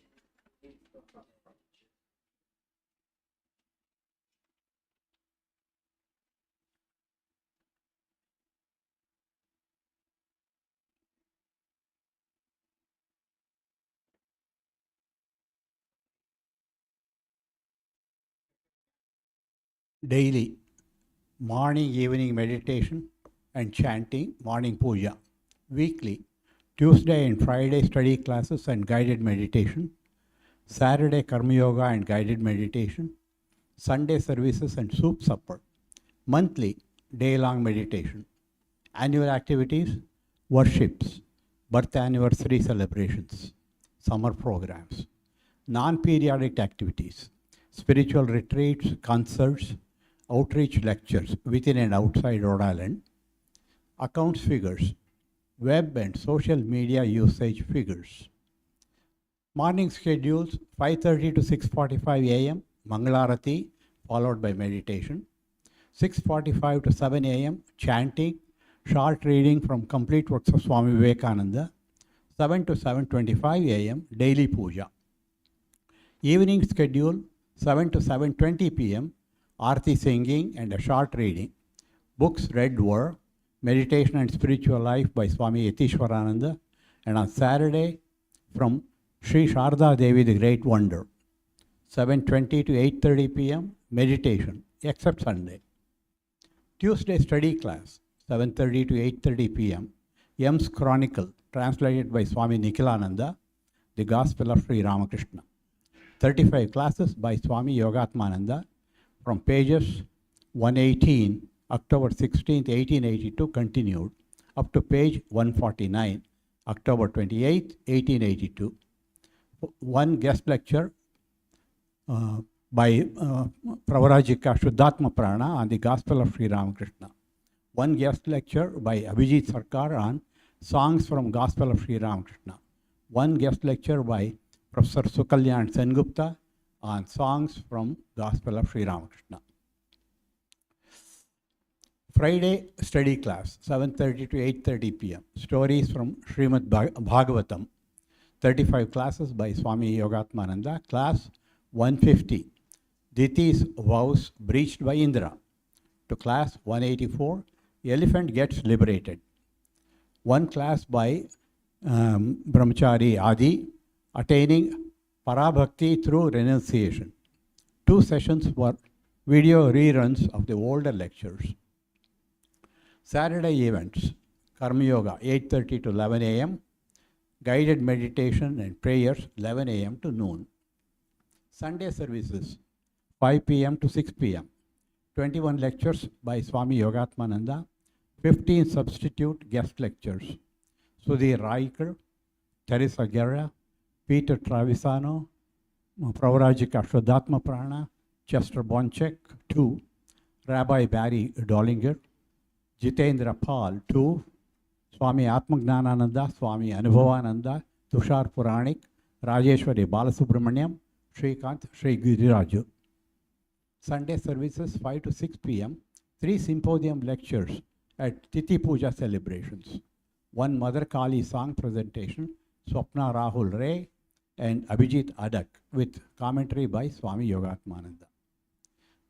Daily, morning, evening meditation and chanting, morning puja. Weekly, Tuesday and Friday study classes and guided meditation. Saturday Karma Yoga and guided meditation. Sunday services and soup supper. Monthly, day-long meditation. Annual activities, worships, birth anniversary celebrations, summer programs. Non-periodic activities, spiritual retreats, concerts, outreach lectures within and outside Rhode Island. Accounts figures, web and social media usage figures. Morning schedules, 5:30 to 6:45 a.m., Mangalarati, followed by meditation. 6:45 to 7 a.m., chanting, short reading from complete works of Swami Vivekananda. 7 to 7:25 a.m., daily puja. Evening schedule, 7 to 7:20 p.m., Aarti singing and a short reading. Books read were Meditation and Spiritual Life by Swami Yatishwarananda, and on Saturday from Sri Sharda Devi the Great Wonder. 7:20 to 8:30 p.m., meditation, except Sunday. Tuesday study class, 7:30 to 8:30 p.m., Yam's Chronicle, translated by Swami Nikhilananda, the Gospel of Sri Ramakrishna. 35 classes by Swami Yogatmananda from pages 118, October 16, 1882, continued, up to page 149, October 28, 1882. One guest lecture by Pravarajika Shuddhatma Prana on the Gospel of Sri Ramakrishna. One guest lecture by Abhijit Sarkar on Songs from Gospel of Sri Ramakrishna. One guest lecture by Professor Sukalyan Sengupta on Songs from Gospel of Sri Ramakrishna. Friday study class, 7:30 to 8:30 p.m. Stories from Srimad Bhagavatam. 35 classes by Swami Yogatmananda. Class 150. Diti's vows breached by Indra. To class 184, elephant gets liberated. One class by Brahmachari Adi, attaining Parabhakti through renunciation. 2 sessions were video reruns of the older lectures. Saturday events, Karma Yoga 8:30 to 11 a.m., guided meditation and prayers 11 a.m. to noon. Sunday services 5 p.m. to 6 p.m. 21 lectures by Swami Yogatmananda, 15 substitute guest lectures. Sudhir Raikar, Teresa Guerra, Peter Travisano, Pravrajika Shraddhatma Prana, Chester Bonchek, 2, Rabbi Barry Dollinger, Jitendra Pal, 2, Swami Atmagnanananda, Swami Anubhavananda, Tushar Puranik, Rajeshwari Balasubramaniam, Srikant, Sri Giriraju. Sunday services 5 to 6 p.m., 3 symposium lectures at Titi Puja celebrations. 1 Mother Kali song presentation, Swapna Rahul Ray and Abhijit Adak with commentary by Swami Yogatmananda.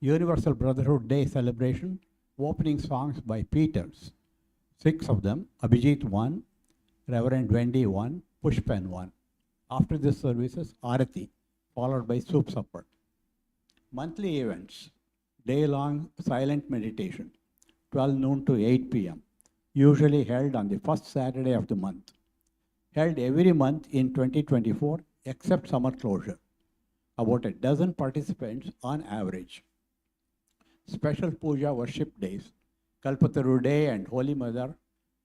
Universal Brotherhood Day celebration, opening songs by Peters. 6 of them, Abhijit 1, Reverend Wendy 1, Pushpan 1. After the services, Arati, followed by soup supper. Monthly events, day-long silent meditation, 12 noon to 8 p.m., usually held on the first Saturday of the month. Held every month in 2024, except summer closure. About a dozen participants on average. Special puja worship days, Kalpataru Day and Holy Mother,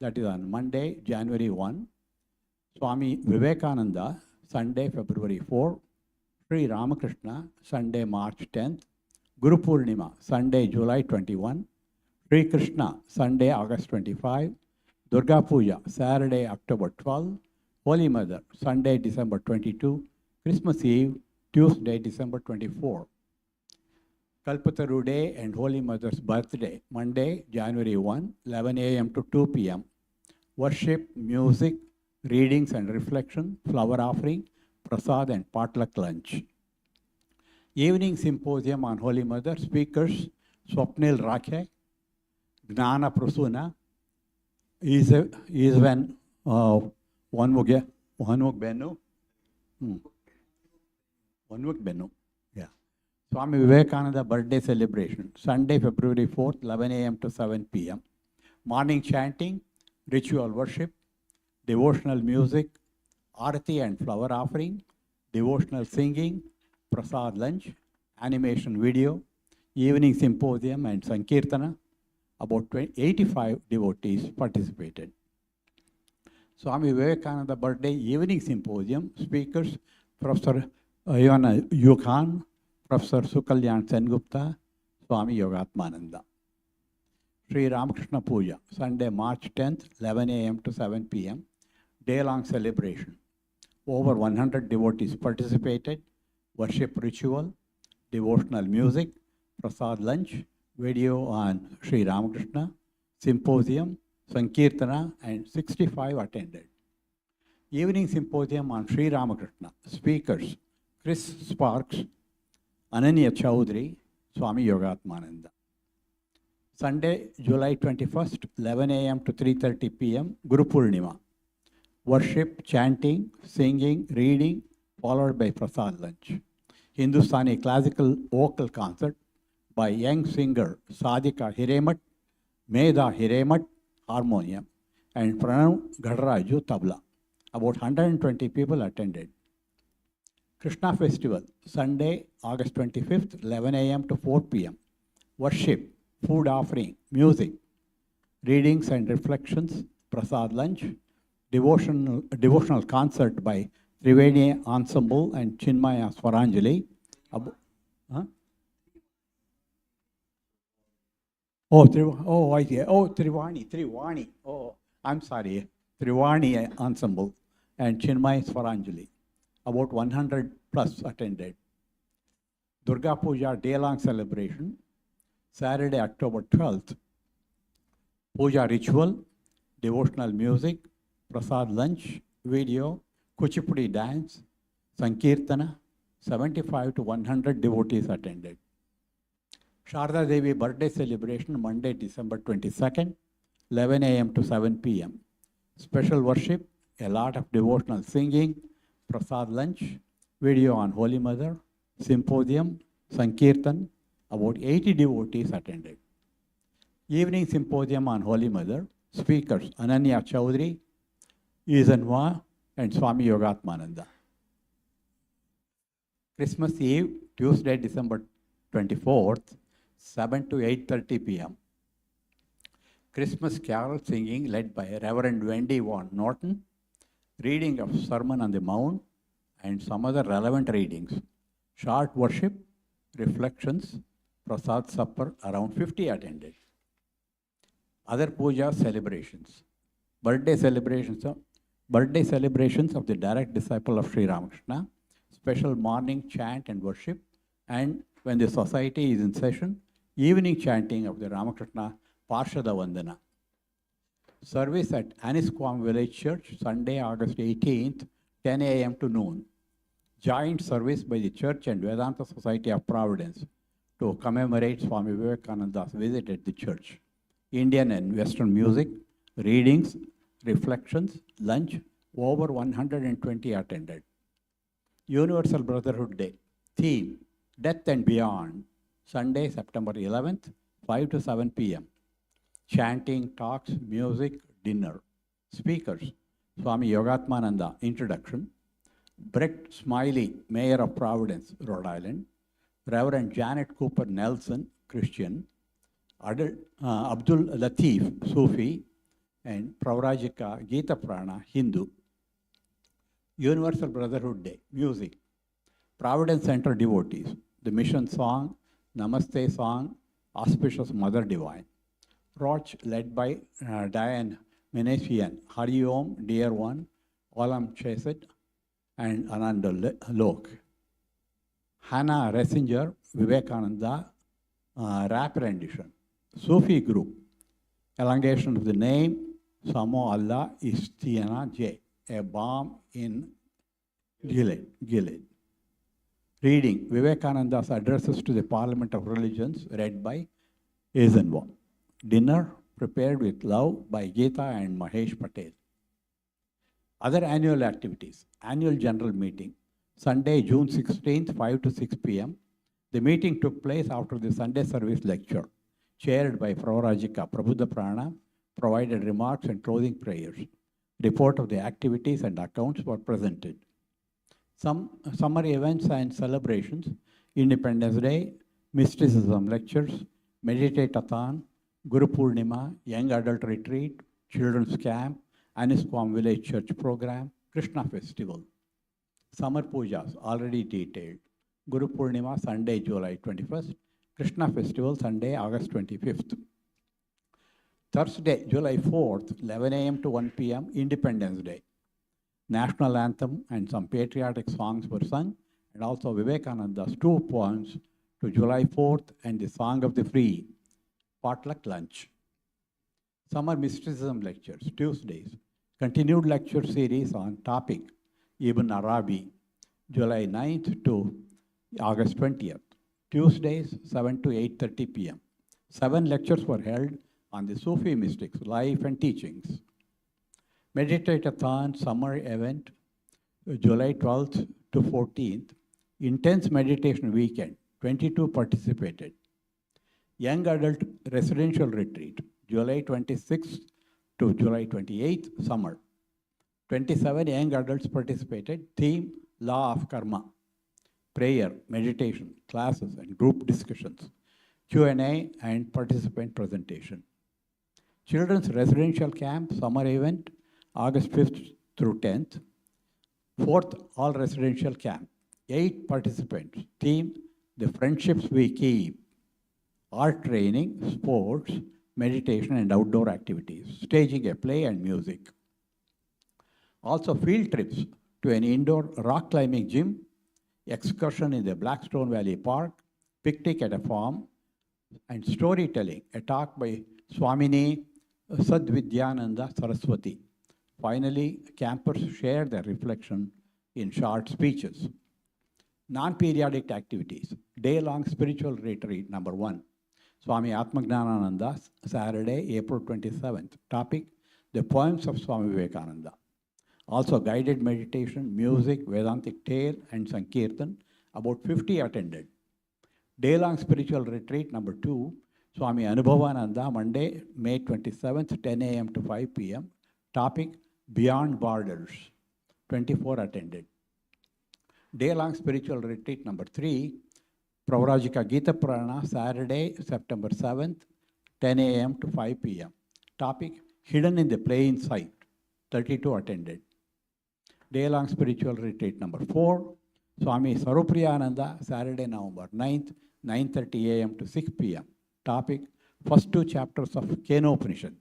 that is on Monday, January 1. Swami Vivekananda, Sunday, February 4. Sri Ramakrishna, Sunday, March 10th. Guru Purnima, Sunday, July 21. Sri Krishna, Sunday, August 25. Durga Puja, Saturday, October 12. Holy Mother, Sunday, December 22. Christmas Eve, Tuesday, December 24. Kalpataru Day and Holy Mother's birthday, Monday, January 1, 11 a.m. to 2 p.m. Worship, music, readings and reflection, flower offering, prasad and potluck lunch. Evening symposium on Holy Mother, speakers, Swapnil Rakhe, Gnana Prasuna, Isvan Wanmuk Benu. Yeah. Swami Vivekananda birthday celebration, Sunday, February 4th, 11 a.m. to 7 p.m. Morning chanting, ritual worship, devotional music, arati and flower offering, devotional singing, prasad lunch, animation video, evening symposium and sankirtana. About 85 devotees participated. Swami Vivekananda birthday evening symposium, speakers, Professor Ayana Yukhan, Professor Sukalyan Sengupta, Swami Yogatmananda. Sri Ramakrishna Puja, Sunday, March 10th, 11 a.m. to 7 p.m. Day-long celebration. Over 100 devotees participated, worship ritual, devotional music, prasad lunch, video on Sri Ramakrishna, symposium, sankirtana, and 65 attended. Evening symposium on Sri Ramakrishna, speakers, Chris Sparks, Ananya Chaudhary, Swami Yogatmananda. Sunday, July 21st, 11 a.m. to 3:30 p.m., Guru Purnima. Worship, chanting, singing, reading, followed by prasad lunch. Hindustani classical vocal concert by young singer Sadhika Hiremat, Medha Hiremat, harmonium, and Pranav Gadaraju, tabla. About 120 people attended. Krishna Festival, Sunday, August 25th, 11 a.m. to 4 p.m. Worship, food offering, music, readings and reflections, prasad lunch, devotional concert by Triveni Ensemble and Chinmaya Swaranjali. Trivani. Oh, I'm sorry. Trivani Ensemble and Chinmaya Swaranjali. About 100 plus attended. Durga Puja day-long celebration, Saturday, October 12th. Puja ritual, devotional music, prasad lunch, video, Kuchipudi dance, sankirtana, 75 to 100 devotees attended. Sharda Devi birthday celebration Monday, December 22nd, 11 a.m. to 7 p.m. Special worship, a lot of devotional singing, prasad lunch, video on Holy Mother, symposium, Sankirtan. About 80 devotees attended. Evening symposium on Holy Mother, speakers Ananya Chaudhary, Izanwa, and Swami Yogatmananda. Christmas Eve, Tuesday, December 24th, 7 to 8:30 p.m. Christmas carol singing led by Reverend Wendy Von Norton, reading of Sermon on the Mount, and some other relevant readings. Short worship, reflections, prasad supper, around 50 attended. Other puja celebrations. Birthday celebrations of the direct disciple of Sri Ramakrishna, special morning chant and worship, and when the society is in session, evening chanting of the Ramakrishna Parshada Vandana. Service at Anisquam Village Church, Sunday, August 18th, 10 a.m. to noon. Joint service by the Church and Vedanta Society of Providence to commemorate Swami Vivekananda's visit at the church. Indian and Western music, readings, reflections, lunch, over 120 attended. Universal Brotherhood Day, theme, Death and Beyond, Sunday, September 11th, 5 to 7 p.m. Chanting, talks, music, dinner. Speakers, Swami Yogatmananda, introduction. Brett Smiley, Mayor of Providence, Rhode Island. Reverend Janet Cooper Nelson, Christian. Abdul Latif, Sufi. And Pravrajika Gita Prana, Hindu. Universal Brotherhood Day, music. Providence Center devotees. The mission song, Namaste song, Auspicious Mother Divine. Roch led by Diane Menesian, Hari Om, Dear One, Olam Cheset, and Ananda Lok. Hannah Ressinger, Vivekananda, rap rendition. Sufi group, elongation of the name, Samo Allah Istiana J, a bomb in Gilead. Reading, Vivekananda's addresses to the Parliament of Religions, read by Eisenbaum. Dinner, prepared with love by Geeta and Mahesh Patel. Other annual activities, annual general meeting, Sunday, June 16th, 5 to 6 p.m. The meeting took place after the Sunday service lecture, chaired by Pravrajika Prabhuddha Prana, provided remarks and closing prayers. Report of the activities and accounts were presented. Some summer events and celebrations, Independence Day, mysticism lectures, meditate-a-thon, Guru Purnima, young adult retreat, children's camp, Anisquam Village Church program, Krishna festival. Summer pujas already detailed. Guru Purnima, Sunday, July 21st. Krishna festival, Sunday, August 25th. Thursday, July 4th, 11 a.m. to 1 p.m., Independence Day. National anthem and some patriotic songs were sung, and also Vivekananda's 2 poems to July 4th and the Song of the Free, potluck lunch. Summer mysticism lectures, Tuesdays. Continued lecture series on topic, Ibn Arabi, July 9th to August 20th. Tuesdays, 7 to 8:30 p.m. 7 lectures were held on the Sufi mystics' life and teachings. Meditate-a-thon summer event, July 12th to 14th. Intense meditation weekend, 22 participated. Young adult residential retreat, July 26th to July 28th, summer. 27 young adults participated. Theme, Law of Karma. Prayer, meditation, classes, and group discussions. Q&A and participant presentation. Children's residential camp, summer event, August 5th through 10th. 4th, all residential camp. 8 participants. Theme, The Friendships We Keep. Art training, sports, meditation, and outdoor activities. Staging a play and music. Also field trips to an indoor rock climbing gym, excursion in the Blackstone Valley Park, picnic at a farm, and storytelling, a talk by Swamini Sadvidyananda Saraswati. Finally, campers share their reflection in short speeches. Non-periodic activities, day-long spiritual retreat number 1, Swami Atmagnanananda, Saturday, April 27th. Topic, the poems of Swami Vivekananda. Also guided meditation, music, Vedantic tale, and Sankirtan. About 50 attended. Day-long spiritual retreat number 2, Swami Anubhavananda, Monday, May 27th, 10 a.m. to 5 p.m. Topic, Beyond Borders. 24 attended. Day-long spiritual retreat number 3, Pravrajika Gita Purana, Saturday, September 7th, 10 a.m. to 5 p.m. Topic, Hidden in the Plain Sight. 32 attended. Day-long spiritual retreat number 4, Swami Sarupriyananda, Saturday, November 9th, 9:30 a.m. to 6 p.m. Topic, first 2 chapters of Kenopanishad.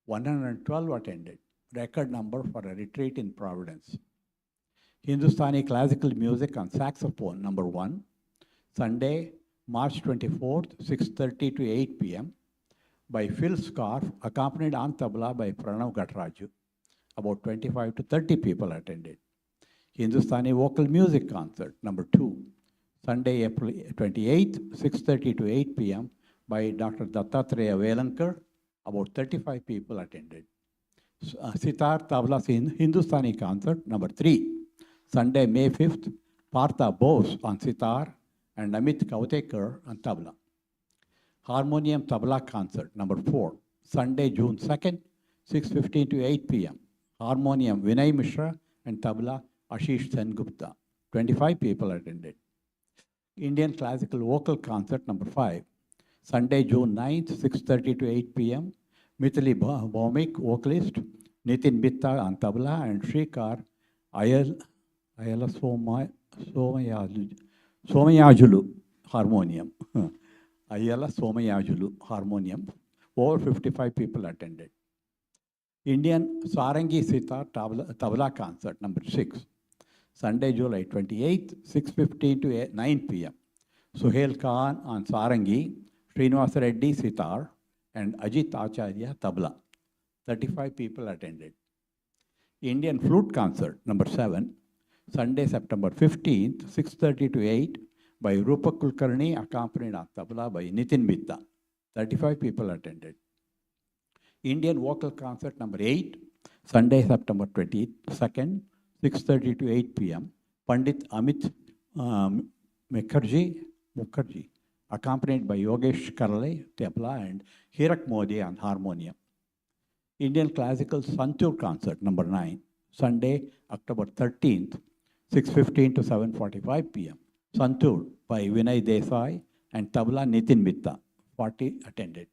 112 attended. Record number for a retreat in Providence. Hindustani classical music on saxophone, number 1, Sunday, March 24th, 6:30 to 8 p.m. by Phil Scarf, accompanied on tabla by Pranav Gatraju. About 25 to 30 people attended. Hindustani vocal music concert, number 2, Sunday, April 28th, 6:30 to 8 p.m. by Dr. Dattatreya Velankar. About 35 people attended. Sitar Tabla Hindustani concert, number 3, Sunday, May 5th, Partha Bose on sitar and Amit Kautekar on tabla. Harmonium tabla concert, number 4, Sunday, June 2nd, 6:15 to 8 p.m. Harmonium Vinay Mishra and tabla Ashish Sengupta. 25 people attended. Indian classical vocal concert, number 5, Sunday, June 9th, 6:30 to 8 p.m. Mithili Bhaumik, vocalist, Nitin Bitta on tabla, and Shrikar Ayala Somayajulu, harmonium. Ayala Somayajulu, harmonium. Over 55 people attended. Indian Sarangi Sitar tabla concert, number 6, Sunday, July 28th, 6:15 to 9 p.m. Suhail Khan on Sarangi, Srinivasa Reddy sitar, and Ajit Acharya tabla. 35 people attended. Indian flute concert, number 7, Sunday, September 15th, 6:30 to 8 by Rupa Kulkarni, accompanied on tabla by Nitin Bitta. 35 people attended. Indian vocal concert, number 8, Sunday, September 22nd, 6:30 to 8 p.m. Pandit Amit Mukherjee, accompanied by Yogesh Karale, tabla, and Hirak Modi on harmonium. Indian classical Santur concert, number 9, Sunday, October 13th, 6:15 to 7:45 p.m. Santur by Vinay Desai and tabla Nitin Mitta. 40 attended.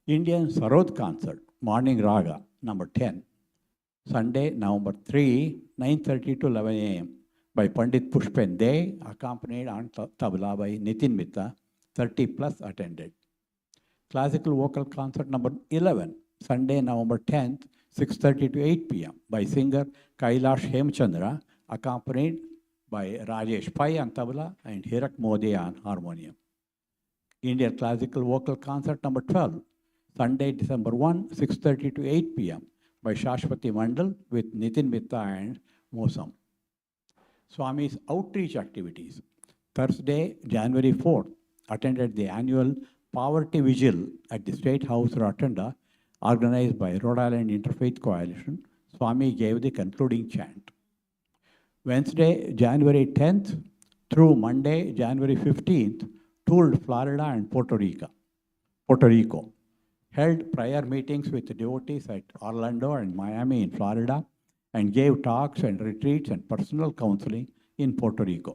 Indian Sarod concert, Morning Raga, number 10, Sunday, November 3, 9:30 to 11 a.m. by Pandit Pushpen De, accompanied on tabla by Nitin Mitta. 30 plus attended. Classical vocal concert, number 11, Sunday, November 10th, 6:30 to 8 p.m. by singer Kailash Hemchandra, accompanied by Rajesh Pai on tabla and Hirak Modi on harmonium. Indian classical vocal concert, number 12, Sunday, December 1, 6:30 to 8 p.m. by Shashwati Mandal with Nitin Mitta and Mosam. Swami's outreach activities. Thursday, January 4th, attended the annual Poverty Vigil at the State House, Rotunda, organized by Rhode Island Interfaith Coalition. Swami gave the concluding chant. Wednesday, January 10th through Monday, January 15th, toured Florida and Puerto Rico. Held prayer meetings with devotees at Orlando and Miami in Florida, and gave talks and retreats and personal counseling in Puerto Rico.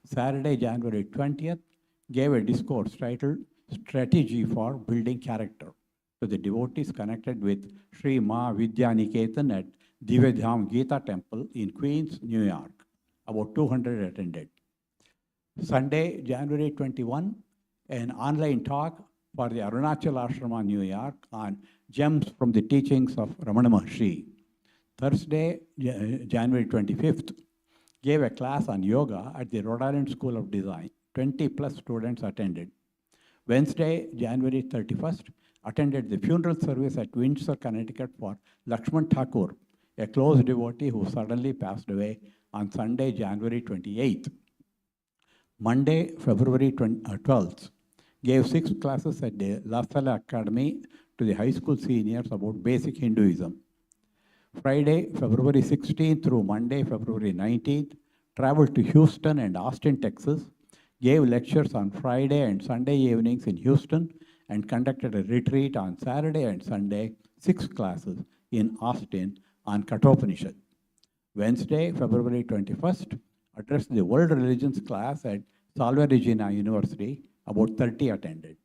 Saturday, January 20th, gave a discourse titled Strategy for Building Character to the devotees connected with Sri Ma Vidya Niketan at Divyadham Gita Temple in Queens, New York. About 200 attended. Sunday, January 21, an online talk for the Arunachal Ashrama, New York, on gems from the teachings of Ramana Maharshi. Thursday, January 25th, gave a class on yoga at the Rhode Island School of Design. 20 plus students attended. Wednesday, January 31st, attended the funeral service at Windsor, Connecticut for Lakshman Thakur, a close devotee who suddenly passed away on Sunday, January 28th. Monday, February 12th, gave 6 classes at the La Salle Academy to the high school seniors about basic Hinduism. Friday, February 16th through Monday, February 19th, traveled to Houston and Austin, Texas, gave lectures on Friday and Sunday evenings in Houston, and conducted a retreat on Saturday and Sunday, 6 classes in Austin on Kathopanishad. Wednesday, February 21st, addressed the World Religions class at Salve Regina University, about 30 attended.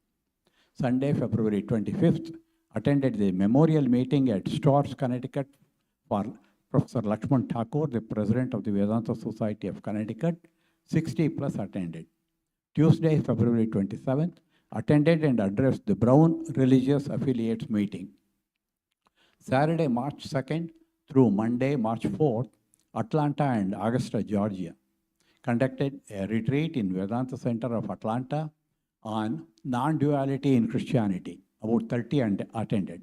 Sunday, February 25th, attended the memorial meeting at Storrs, Connecticut for Professor Lakshman Thakur, the president of the Vedanta Society of Connecticut. 60 plus attended. Tuesday, February 27th, attended and addressed the Brown Religious Affiliates meeting. Saturday, March 2nd through Monday, March 4th, Atlanta and Augusta, Georgia, conducted a retreat in Vedanta Center of Atlanta on non-duality in Christianity. About 30 attended.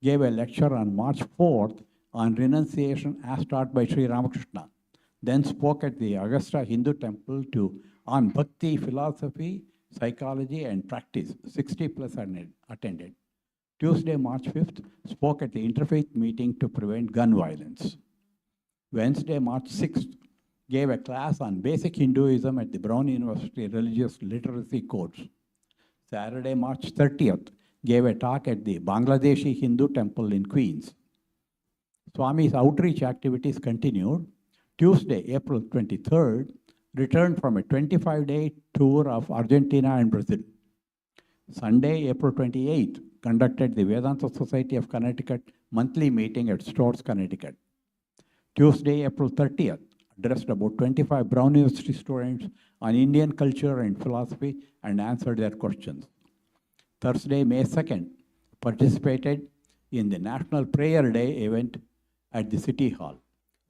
Gave a lecture on March 4th on renunciation as taught by Sri Ramakrishna. Then spoke at the Augusta Hindu Temple on Bhakti, philosophy, psychology, and practice. 60 plus attended. Tuesday, March 5th, spoke at the Interfaith meeting to prevent gun violence. Wednesday, March 6th, gave a class on basic Hinduism at the Brown University Religious Literacy course. Saturday, March 30th, gave a talk at the Bangladeshi Hindu Temple in Queens. Swami's outreach activities continued. Tuesday, April 23rd, returned from a 25-day tour of Argentina and Brazil. Sunday, April 28th, conducted the Vedanta Society of Connecticut monthly meeting at Storrs, Connecticut. Tuesday, April 30th, addressed about 25 Brown University students on Indian culture and philosophy and answered their questions. Thursday, May 2nd, participated in the National Prayer Day event at the City Hall.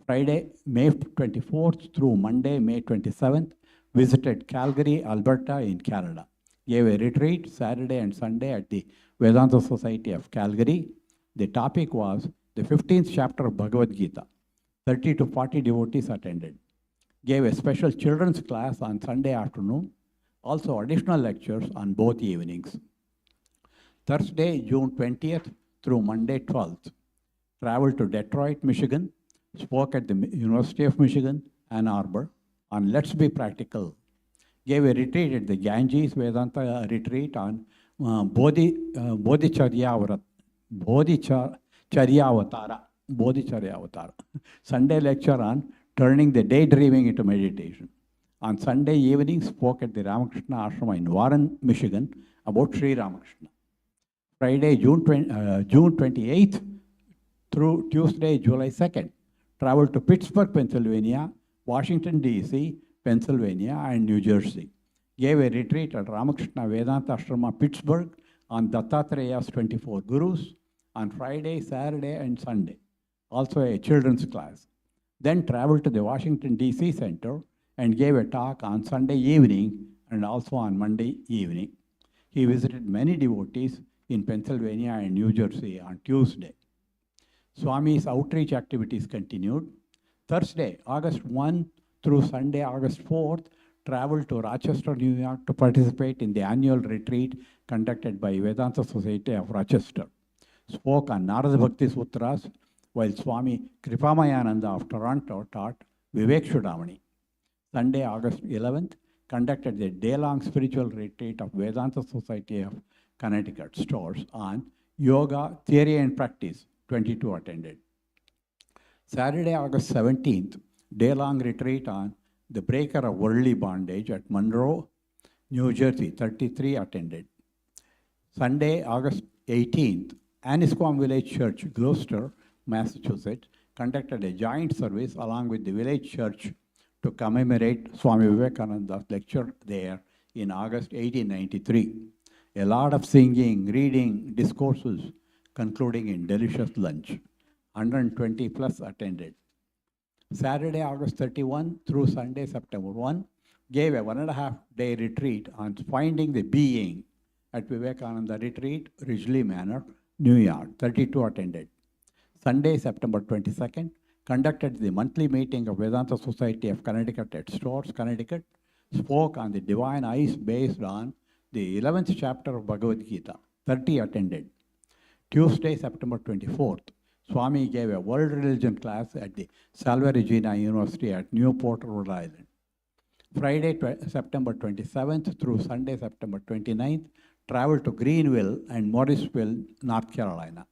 Friday, May 24th through Monday, May 27th, visited Calgary, Alberta in Canada. Gave a retreat Saturday and Sunday at the Vedanta Society of Calgary. The topic was the 15th chapter of Bhagavad Gita. 30 to 40 devotees attended. Gave a special children's class on Sunday afternoon, also additional lectures on both evenings. Thursday, June 20th through Monday 12th, traveled to Detroit, Michigan, spoke at the University of Michigan, Ann Arbor, on Let's Be Practical. Gave a retreat at the Ganges Vedanta retreat on Bodhicharya Avatara. Sunday lecture on turning the daydreaming into meditation. On Sunday evening, spoke at the Ramakrishna Ashrama in Warren, Michigan, about Sri Ramakrishna. Friday, June 28th through Tuesday, July 2nd, traveled to Pittsburgh, Pennsylvania, Washington, D.C., Pennsylvania, and New Jersey. Gave a retreat at Ramakrishna Vedanta Ashrama, Pittsburgh, on Dattatreya's 24 Gurus, on Friday, Saturday, and Sunday. Also a children's class. Then traveled to the Washington, D.C. Center and gave a talk on Sunday evening and also on Monday evening. He visited many devotees in Pennsylvania and New Jersey on Tuesday. Swami's outreach activities continued. Thursday, August 1 through Sunday, August 4th, traveled to Rochester, New York to participate in the annual retreat conducted by Vedanta Society of Rochester. Spoke on Narada Bhakti Sutras, while Swami Kripamayananda of Toronto taught Vivek Chudamani. Sunday, August 11th, conducted the day-long spiritual retreat of Vedanta Society of Connecticut Storrs on Yoga, Theory and Practice. 22 attended. Saturday, August 17th, day-long retreat on the breaker of worldly bondage at Monroe, New Jersey. 33 attended. Sunday, August 18th, Annisquam Village Church, Gloucester, Massachusetts, conducted a joint service along with the village church to commemorate Swami Vivekananda's lecture there in August 1893. A lot of singing, reading, discourses, concluding in delicious lunch. 120 plus attended. Saturday, August 31 through Sunday, September 1, gave a 1.5-day retreat on finding the being at Vivekananda Retreat, Ridgely Manor, New York. 32 attended. Sunday, September 22nd, conducted the monthly meeting of Vedanta Society of Connecticut at Storrs, Connecticut, spoke on the divine eyes based on the 11th chapter of Bhagavad Gita. 30 attended. Tuesday, September 24th, Swami gave a world religion class at the Salve Regina University at Newport, Rhode Island. Friday, September 27th through Sunday, September 29th, traveled to Greenville and Morrisville, North Carolina.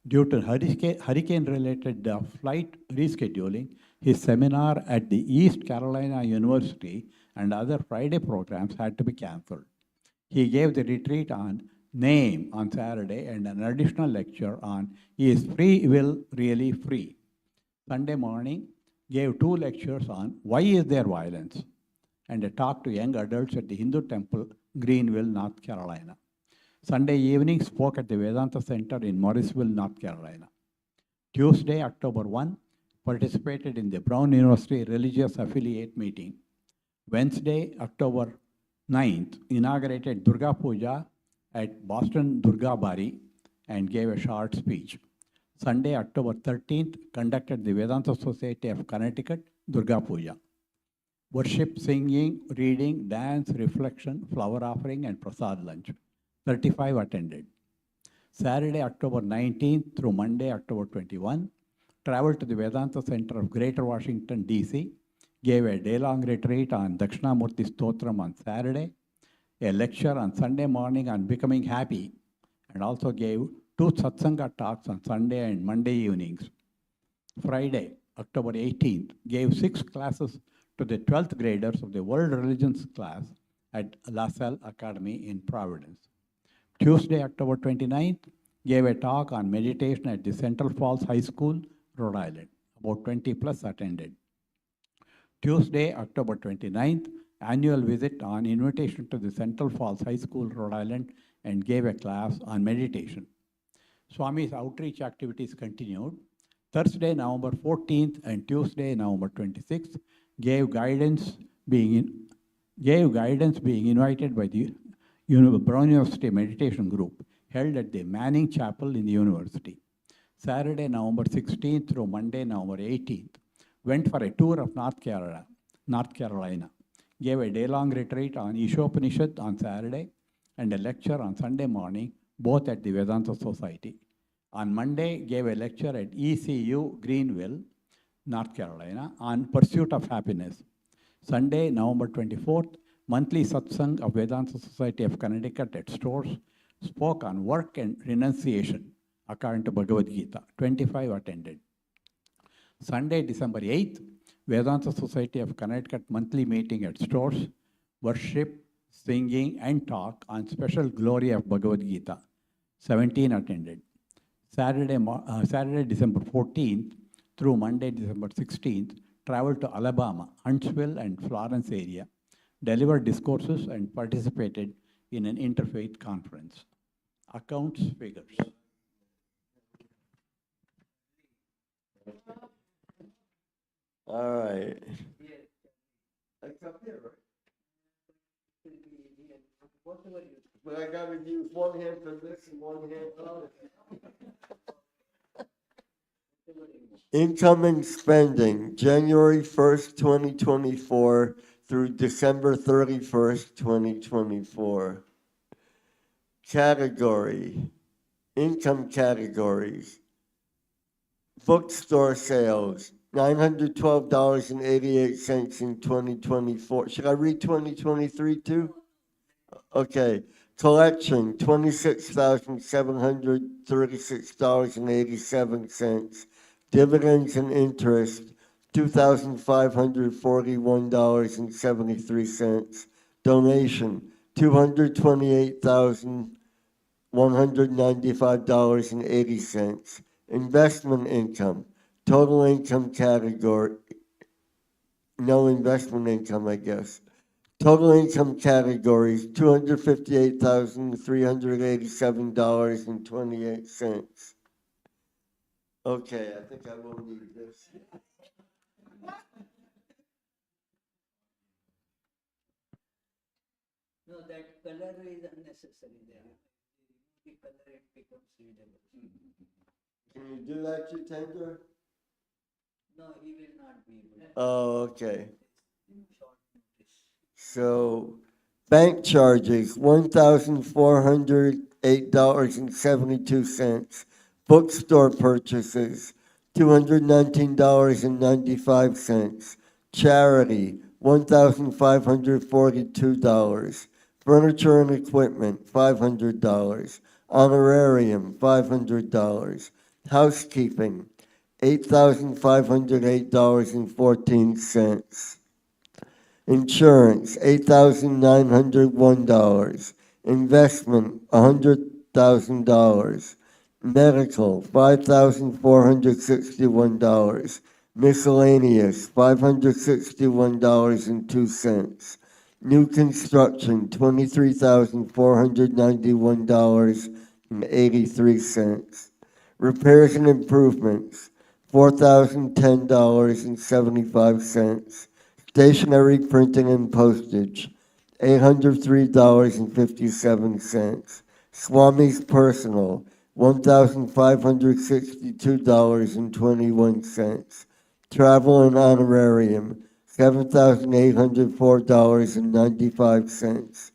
Due to hurricane-related flight rescheduling, his seminar at the East Carolina University and other Friday programs had to be canceled. He gave the retreat on name on Saturday and an additional lecture on Is Free Will Really Free? Sunday morning, gave 2 lectures on Why Is There Violence? And a talk to young adults at the Hindu Temple, Greenville, North Carolina. Sunday evening, spoke at the Vedanta Center in Morrisville, North Carolina. Tuesday, October 1, participated in the Brown University Religious Affiliate meeting. Wednesday, October 9th, inaugurated Durga Puja at Boston Durga Bari and gave a short speech. Sunday, October 13th, conducted the Vedanta Society of Connecticut Durga Puja. Worship, singing, reading, dance, reflection, flower offering, and prasad lunch. 35 attended. Saturday, October 19th through Monday, October 21, traveled to the Vedanta Center of Greater Washington, D.C., gave a day-long retreat on Dakshinamurti Stotram on Saturday, a lecture on Sunday morning on becoming happy, and also gave 2 satsanga talks on Sunday and Monday evenings. Friday, October 18th, gave 6 classes to the 12th graders of the World Religions class at La Salle Academy in Providence. Tuesday, October 29th, gave a talk on meditation at the Central Falls High School, Rhode Island. About 20 plus attended. Tuesday, October 29th, annual visit on invitation to the Central Falls High School, Rhode Island, and gave a class on meditation. Swami's outreach activities continued. Thursday, November 14th and Tuesday, November 26th, gave guidance being invited by the Brown University Meditation Group held at the Manning Chapel in the university. Saturday, November 16th through Monday, November 18th, went for a tour of North Carolina, gave a day-long retreat on Ishopanishad on Saturday and a lecture on Sunday morning, both at the Vedanta Society. On Monday, gave a lecture at ECU Greenville, North Carolina, on pursuit of happiness. Sunday, November 24th, monthly satsang of Vedanta Society of Connecticut at Stores, spoke on work and renunciation, according to Bhagavad Gita. 25 attended. Sunday, December 8th, Vedanta Society of Connecticut monthly meeting at Stores, worship, singing, and talk on special glory of Bhagavad Gita. 17 attended. Saturday, December 14th through Monday, December 16th, traveled to Alabama, Huntsville, and Florence area, delivered discourses, and participated in an interfaith conference. Accounts, figures. All right. That's up here, right? But I gotta use one hand for this and one hand for this. Incoming spending, January 1st, 2024 through December 31st, 2024. Category, income categories. Bookstore sales, $912.88 in 2024. Should I read 2023 too? Okay. Collection, $26,736.87. Dividends and interest, $2,541.73. Donation, $228,195.80. Investment income, total income category, no investment income, I guess. Total income categories, $258,387.28. Okay, I think I will need this. No, that color is unnecessary there. The color, it becomes readable. Can you do that, Jitendra? No, he will not be able to. Oh, okay. Short notice. So Bank charges, $1,408.72. Bookstore purchases, $219.95. Charity, $1,542. Furniture and equipment, $500. Honorarium, $500. Housekeeping, $8,508.14. Insurance, $8,901. Investment, $100,000. Medical, $5,461. Miscellaneous, $561.02. New construction, $23,491.83. Repairs and improvements, $4,010.75. Stationery, printing, and postage, $803.57. Swami's personal, $1,562.21. Travel and honorarium, $7,804.95.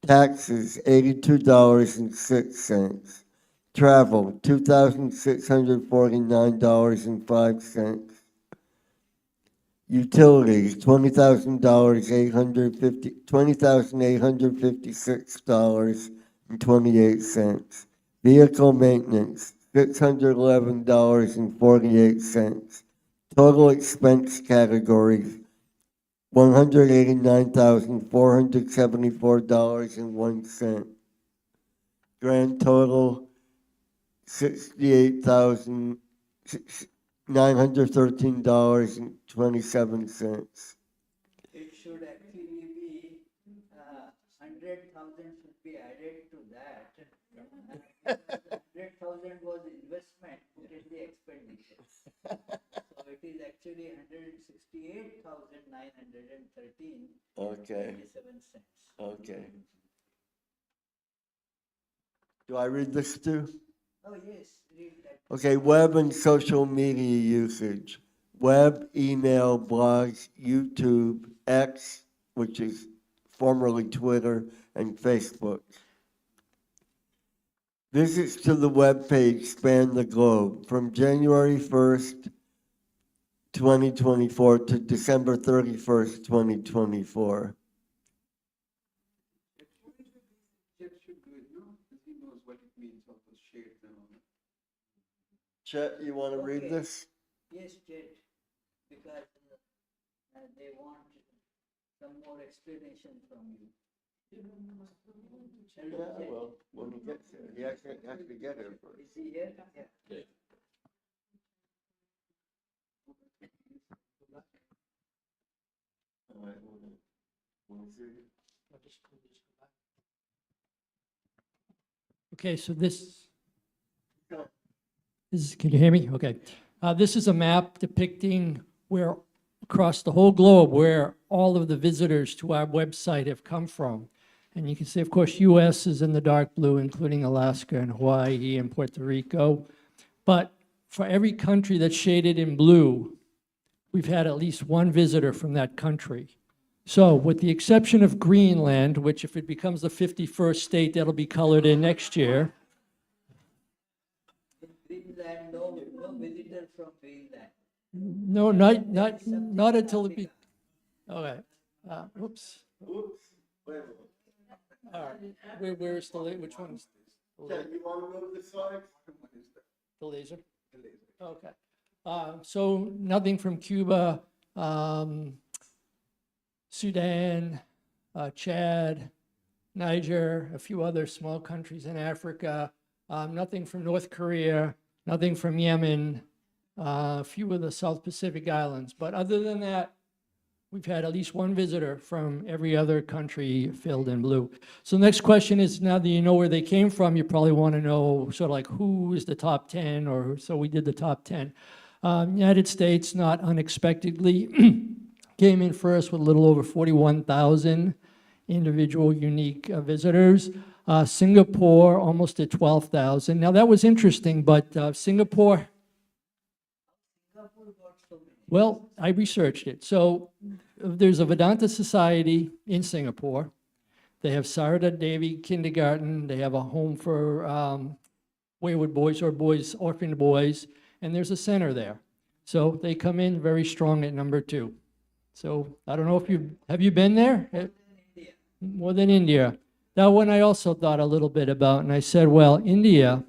Taxes, $82.06. Travel, $2,649.05. Utilities, $20,856.28. Vehicle maintenance, $611.48. Total expense categories, $189,474.01. Grand total, $68,913.27. It should actually be 100,000 should be added to that. 100,000 was investment put in the expenditure. So it is actually 168,913. Okay, 27 cents. okay. Do I read this too? Oh, yes, read that. Okay, web and social media usage. Web, email, blogs, YouTube, X, which is formerly Twitter, and Facebook. Visits to the web page span the globe from January 1st, 2024 to December 31st, 2024. Chet, you want to read Okay. this? Yes, Jet, because they want some more explanation from you. Hello, Jet. well, when he gets here, he actually has to get here first. Is he here? Yeah. All right, want to see? Okay, so can you hear me? Okay. This is a map depicting where, across the whole globe, where all of the visitors to our website have come from. And you can see, of course, US is in the dark blue, including Alaska and Hawaii and Puerto Rico. But for every country that's shaded in blue, we've had at least one visitor from that country. So with the exception of Greenland, which if it becomes the 51st state, that'll be colored in next year. Greenland, no visitor from Greenland. No, not until it be, okay. Oops. Oops, wait a minute. All right, where's the, which one is Chet, you want to move the slide? the laser? Okay. So nothing from Cuba, Sudan, Chad, Niger, a few other small countries in Africa, nothing from North Korea, nothing from Yemen, a few of the South Pacific islands. But other than that, we've had at least one visitor from every other country filled in blue. So the next question is, now that you know where they came from, you probably want to know sort of like who is the top 10, or so we did the top 10. United States, not unexpectedly, came in first with a little over 41,000 individual unique visitors. Singapore, almost at 12,000. Now that was interesting, but Singapore, well, I researched it. So there's a Vedanta society in Singapore. They have Sarada Devi Kindergarten. They have a home for wayward boys or boys, orphaned boys, and there's a center there. So they come in very strong at number 2. So I don't know if have you been there? More than India. That one I also thought a little bit about, and I said, well, India,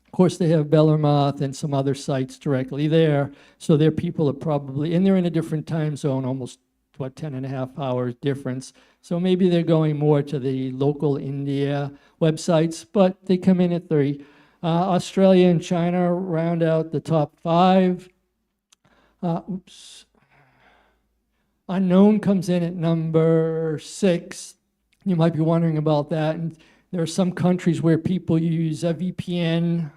of course, they have Bellarmouth and some other sites directly there, so their people are probably, and they're in a different time zone, almost, 10.5 hours difference. So maybe they're going more to the local India websites, but they come in at 3. Australia and China round out the top 5. Unknown comes in at number 6. You might be wondering about that. And there are some countries where people use a VPN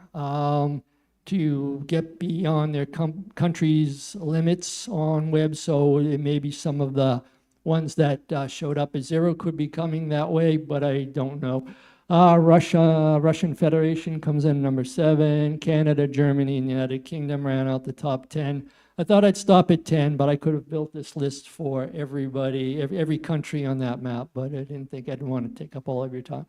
to get beyond their country's limits on web. So it may be some of the ones that showed up as 0 could be coming that way, but I don't know. Russian Federation comes in number 7. Canada, Germany, and the United Kingdom ran out the top 10. I thought I'd stop at 10, but I could have built this list for everybody, every country on that map, but I didn't think I'd want to take up all of your time.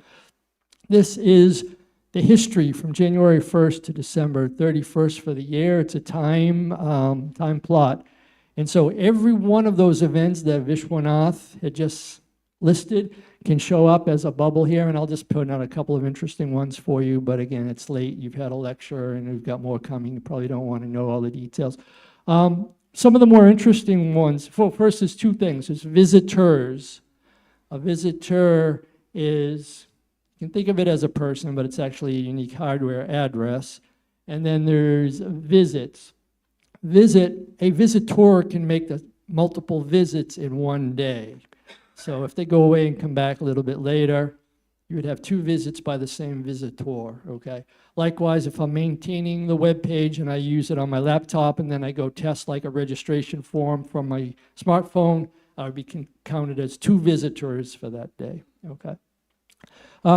This is the history from January 1st to December 31st for the year. It's a time plot. And so every one of those events that Vishwanath had just listed can show up as a bubble here, and I'll just put out a couple of interesting ones for you, but again, it's late. You've had a lecture, and we've got more coming. You probably don't want to know all the details. Some of the more interesting ones, first is 2 things. There's visitors. A visitor is, you can think of it as a person, but it's actually a unique hardware address. And then there's visits. A visitor can make multiple visits in one day. So if they go away and come back a little bit later, you would have 2 visits by the same visitor, okay? Likewise, if I'm maintaining the web page and I use it on my laptop and then I go test like a registration form from my smartphone, I would be counted as 2 visitors for that day, okay?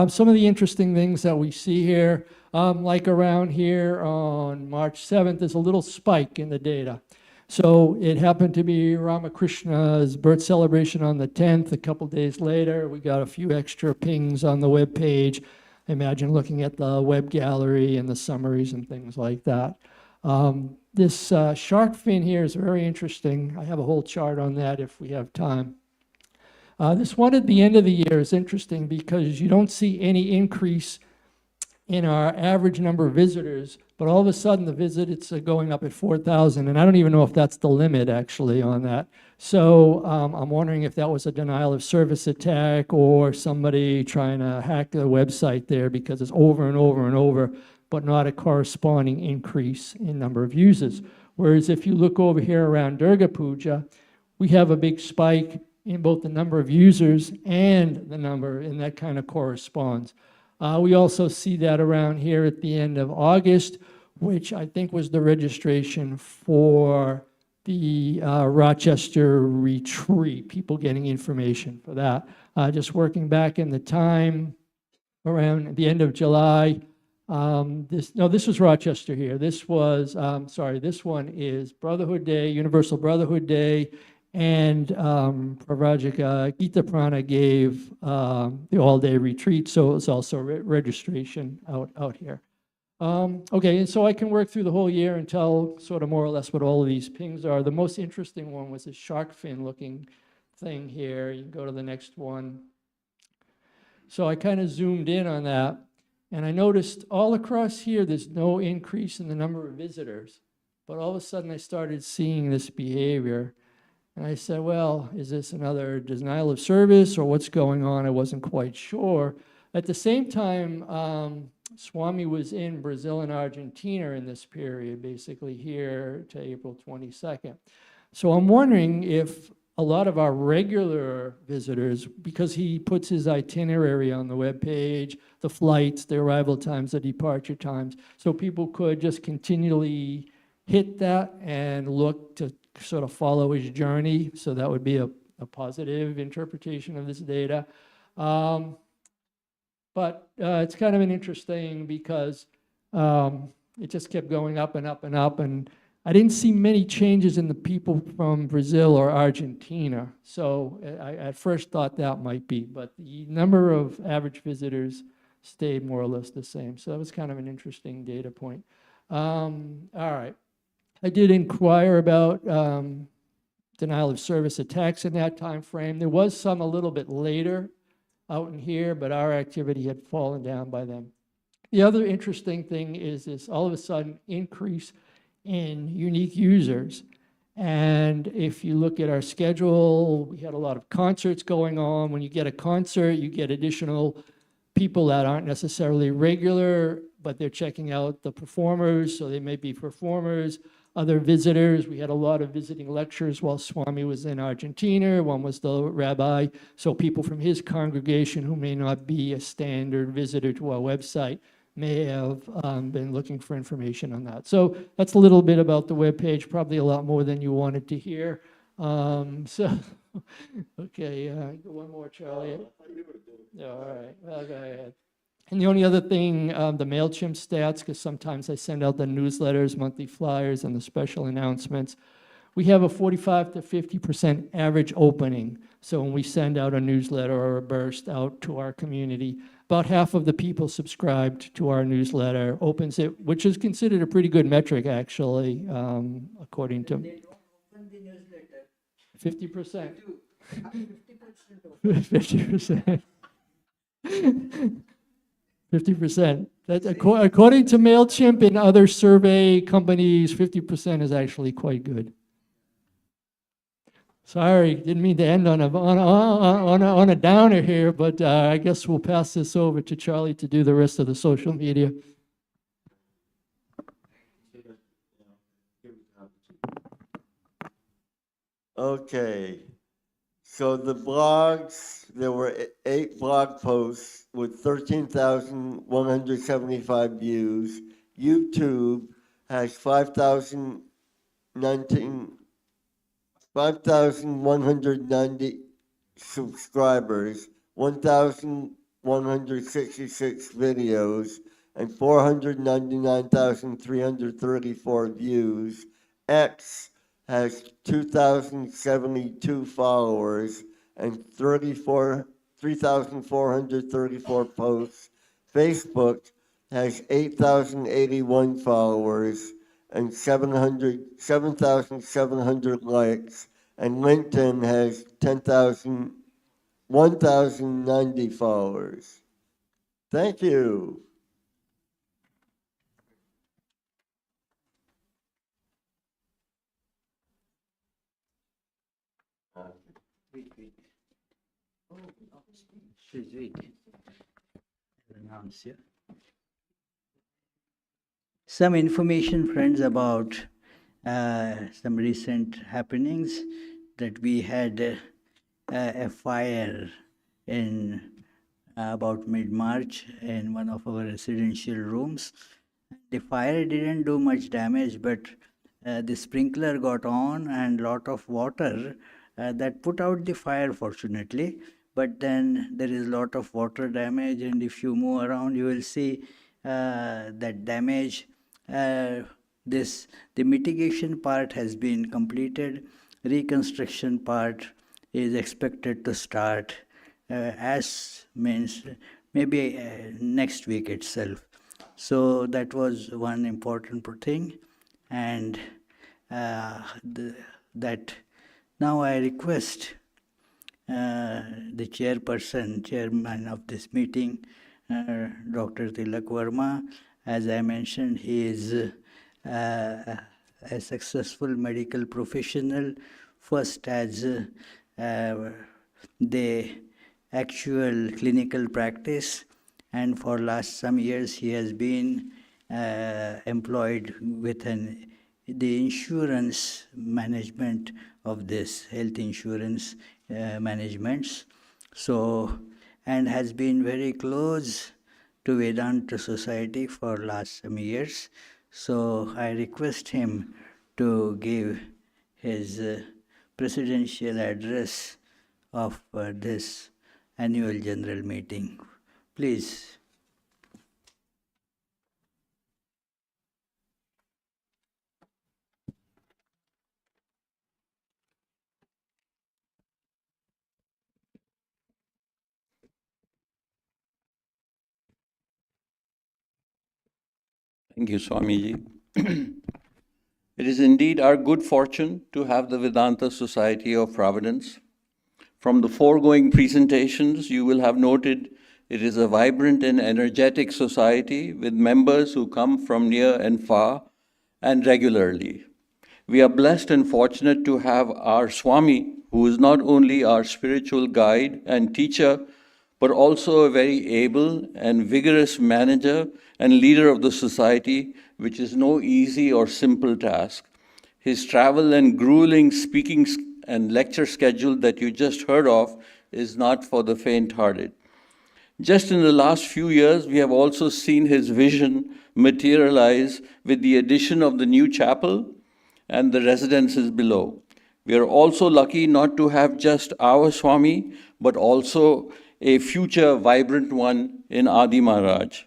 Some of the interesting things that we see here, like around here on March 7th, there's a little spike in the data. So it happened to be Ramakrishna's birth celebration on the 10th. A couple days later, we got a few extra pings on the web page. Imagine looking at the web gallery and the summaries and things like that. This shark fin here is very interesting. I have a whole chart on that if we have time. This one at the end of the year is interesting because you don't see any increase in our average number of visitors, but all of a sudden the visits are going up at 4,000, and I don't even know if that's the limit actually on that. So I'm wondering if that was a denial of service attack or somebody trying to hack the website there, because it's over and over and over, but not a corresponding increase in number of users. Whereas if you look over here around Durga Puja, we have a big spike in both the number of users and the number, and that kind of corresponds. We also see that around here at the end of August, which I think was the registration for the Rochester retreat, people getting information for that. Just working back in the time around the end of July. This was Rochester here. This was, this one is Brotherhood Day, Universal Brotherhood Day, and Pravajika Gita Prana gave the all-day retreat, so it's also registration out here. Okay, and so I can work through the whole year and tell sort of more or less what all of these pings are. The most interesting one was this shark fin looking thing here. You can go to the next one. So I kind of zoomed in on that, and I noticed all across here there's no increase in the number of visitors, but all of a sudden I started seeing this behavior. And I said, well, is this another denial of service or what's going on? I wasn't quite sure. At the same time, Swami was in Brazil and Argentina in this period, basically here to April 22nd. So I'm wondering if a lot of our regular visitors, because he puts his itinerary on the webpage, the flights, the arrival times, the departure times, so people could just continually hit that and look to sort of follow his journey. So that would be a positive interpretation of this data. But it's kind of an interesting because it just kept going up and up and up. And I didn't see many changes in the people from Brazil or Argentina. So I at first thought that might be, but the number of average visitors stayed more or less the same. So that was kind of an interesting data point. All right. I did inquire about denial of service attacks in that time frame. There was some a little bit later out in here, but our activity had fallen down by then. The other interesting thing is this all of a sudden increase in unique users. And if you look at our schedule, we had a lot of concerts going on. When you get a concert, you get additional people that aren't necessarily regular, but they're checking out the performers, so they may be performers, other visitors. We had a lot of visiting lectures while Swami was in Argentina. One was the rabbi, so people from his congregation who may not be a standard visitor to our website may have been looking for information on that. So that's a little bit about the webpage, probably a lot more than you wanted to hear. So, okay, one more, Charlie. Yeah, all right, well, go ahead. And the only other thing, the MailChimp stats, because sometimes I send out the newsletters, monthly flyers, and the special announcements. We have a 45 to 50% average opening. So when we send out a newsletter or a burst out to our community, about half of the people subscribed to our newsletter opens it, which is considered a pretty good metric, actually, according to 50%. 50%. 50%. That's according to MailChimp and other survey companies, 50% is actually quite good. Sorry, didn't mean to end on a downer here, but I guess we'll pass this over to Charlie to do the rest of the social media. Okay. So the blogs, there were 8 blog posts with 13,175 views. YouTube has 5,190 subscribers, 1,166 videos, and 499,334 views. X has 2,072 followers and 3,434 posts. Facebook has 8,081 followers and 7,700 likes. And LinkedIn has 1,090 followers. Thank you. Wait. Oh, please wait. I'll announce you. Some information, friends, about some recent happenings that we had a fire in about mid-March in one of our residential rooms. The fire didn't do much damage, but the sprinkler got on and lot of water that put out the fire, fortunately. But then there is a lot of water damage, and if you move around, you will see that damage. The mitigation part has been completed. Reconstruction part is expected to start as means maybe next week itself. So that was one important thing, and that now I request the chairman of this meeting, Dr. Tilak Verma. As I mentioned, he is a successful medical professional, first as the actual clinical practice, and for last some years he has been employed with the insurance management of this health insurance managements. So, and has been very close to Vedanta Society for last some years. So I request him to give his presidential address of this annual general meeting. Please. Thank you, Swamiji. It is indeed our good fortune to have the Vedanta Society of Providence. From the foregoing presentations, you will have noted it is a vibrant and energetic society with members who come from near and far and regularly. We are blessed and fortunate to have our Swami, who is not only our spiritual guide and teacher, but also a very able and vigorous manager and leader of the society, which is no easy or simple task. His travel and grueling speaking and lecture schedule that you just heard of is not for the faint-hearted. Just in the last few years, we have also seen his vision materialize with the addition of the new chapel and the residences below. We are also lucky not to have just our Swami, but also a future vibrant one in Adi Maharaj.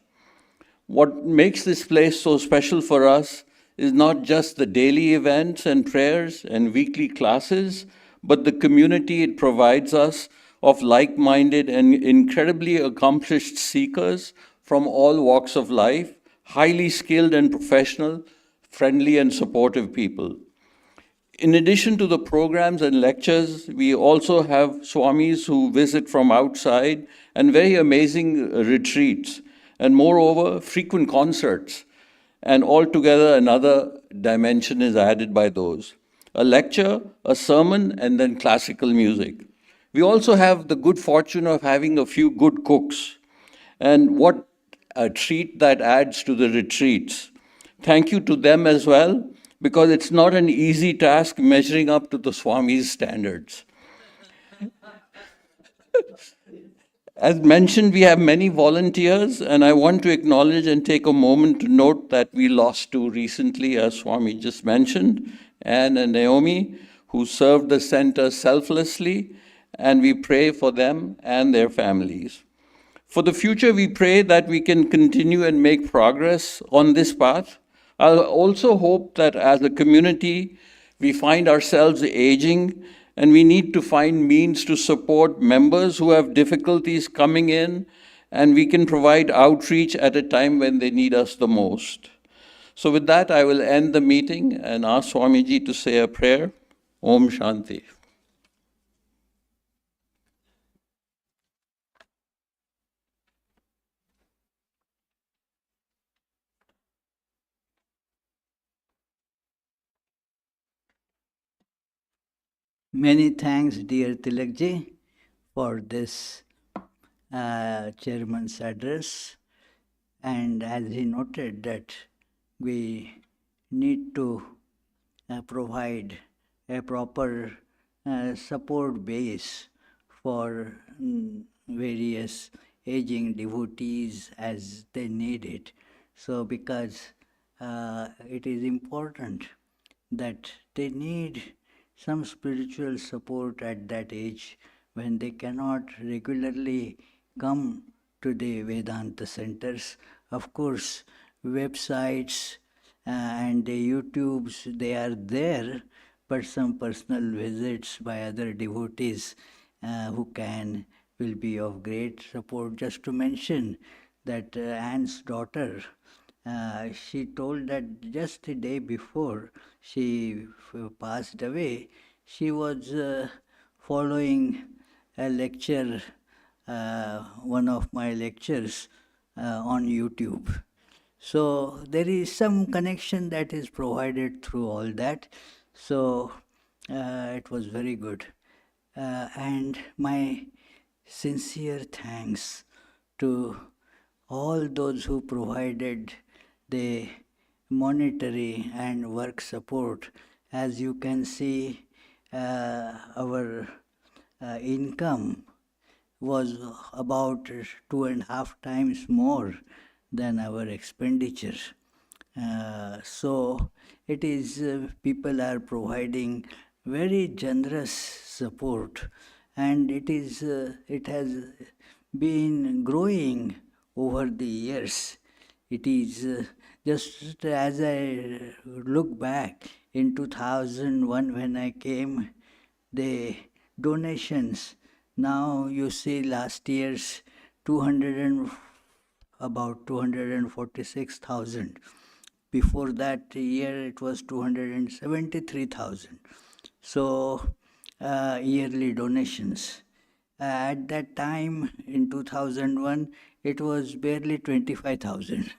What makes this place so special for us is not just the daily events and prayers and weekly classes, but the community it provides us of like-minded and incredibly accomplished seekers from all walks of life, highly skilled and professional, friendly and supportive people. In addition to the programs and lectures, we also have Swamis who visit from outside and very amazing retreats, and moreover, frequent concerts. And altogether, another dimension is added by those. A lecture, a sermon, and then classical music. We also have the good fortune of having a few good cooks. And what a treat that adds to the retreats. Thank you to them as well, because it's not an easy task measuring up to the Swami's standards. As mentioned, we have many volunteers, and I want to acknowledge and take a moment to note that we lost two recently, as Swami just mentioned, Anne and Naomi, who served the center selflessly, and we pray for them and their families. For the future, we pray that we can continue and make progress on this path. I also hope that as a community, we find ourselves aging and we need to find means to support members who have difficulties coming in, and we can provide outreach at a time when they need us the most. So with that, I will end the meeting and ask Swamiji to say a prayer. Om Shanti. Many thanks, dear Tilakji, for this chairman's address. And as he noted that we need to provide a proper support base for various aging devotees as they need it. So because it is important that they need some spiritual support at that age when they cannot regularly come to the Vedanta centers. Of course, websites and the YouTubes, they are there, but some personal visits by other devotees who will be of great support. Just to mention that Anne's daughter, she told that just the day before she passed away, she was following a lecture, one of my lectures on YouTube. So there is some connection that is provided through all that. So it was very good. And my sincere thanks to all those who provided the monetary and work support. As you can see, our income was about 2.5 times more than our expenditure. So it is, people are providing very generous support, and it has been growing over the years. It is just as I look back in 2001 when I came, the donations, now you see last year's about 246,000. Before that year, it was 273,000. So, yearly donations. At that time, in 2001, it was barely 25,000.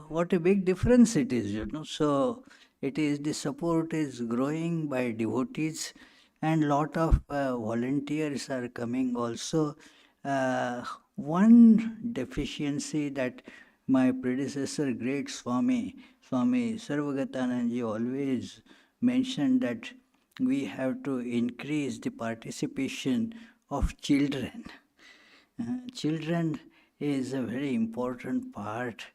What a big difference it is, you know. So, it is the support is growing by devotees, and lot of volunteers are coming also. One deficiency that my predecessor, great Swami Sarvagatananji, always mentioned that we have to increase the participation of children. Children is a very important part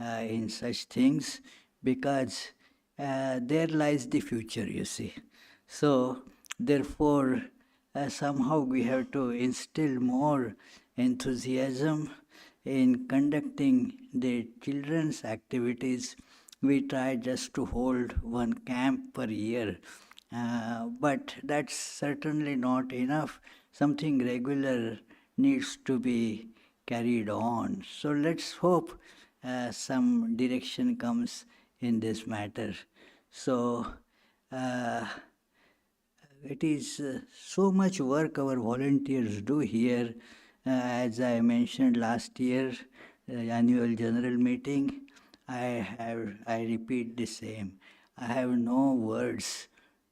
in such things because there lies the future, you see. So, therefore, somehow we have to instill more enthusiasm in conducting the children's activities. We try just to hold one camp per year, but that's certainly not enough. Something regular needs to be carried on. So let's hope some direction comes in this matter. So it is so much work our volunteers do here. As I mentioned last year, annual general meeting, I repeat the same. I have no words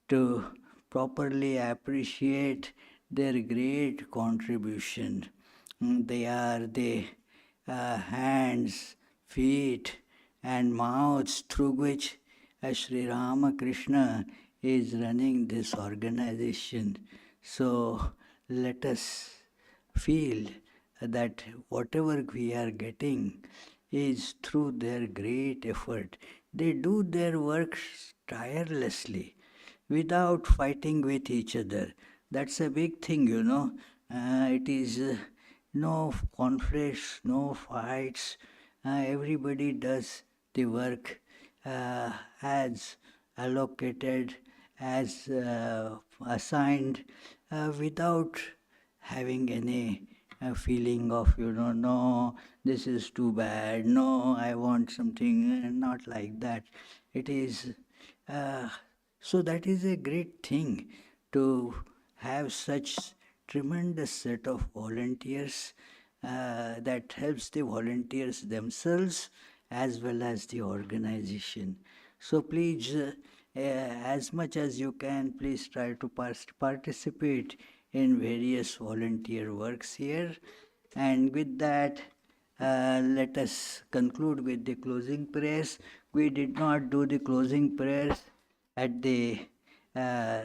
to properly appreciate their great contribution. They are the hands, feet, and mouths through which Sri Ramakrishna is running this organization. So let us feel that whatever we are getting is through their great effort. They do their work tirelessly without fighting with each other. That's a big thing, you know. It is no conflicts, no fights. Everybody does the work as allocated, as assigned, without having any feeling of, you know, no, this is too bad, no, I want something, not like that. It is, so that is a great thing to have such tremendous set of volunteers that helps the volunteers themselves as well as the organization. So please, as much as you can, please try to participate in various volunteer works here. And with that, let us conclude with the closing prayers. We did not do the closing prayers at the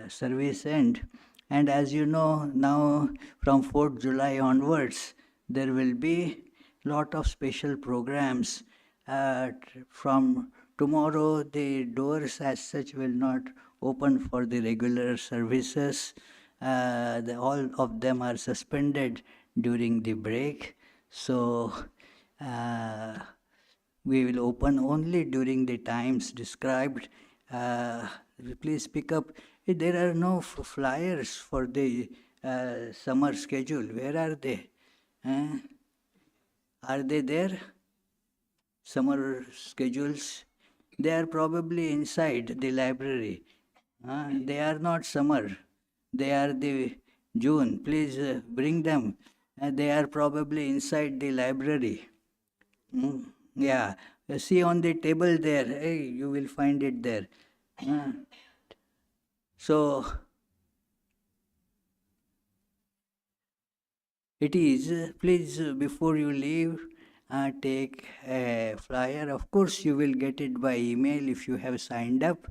service end. And as you know, now from 4th July onwards, there will be lot of special programs. From tomorrow, the doors as such will not open for the regular services. All of them are suspended during the break. So we will open only during the times described. Please pick up. There are no flyers for the summer schedule. Where are they? Are they there? Summer schedules? They are probably inside the library. They are not summer. They are the June. Please bring them. They are probably inside the library. Yeah. See on the table there. Hey, you will find it there. So, it is, please, before you leave, take a flyer. Of course, you will get it by email if you have signed up,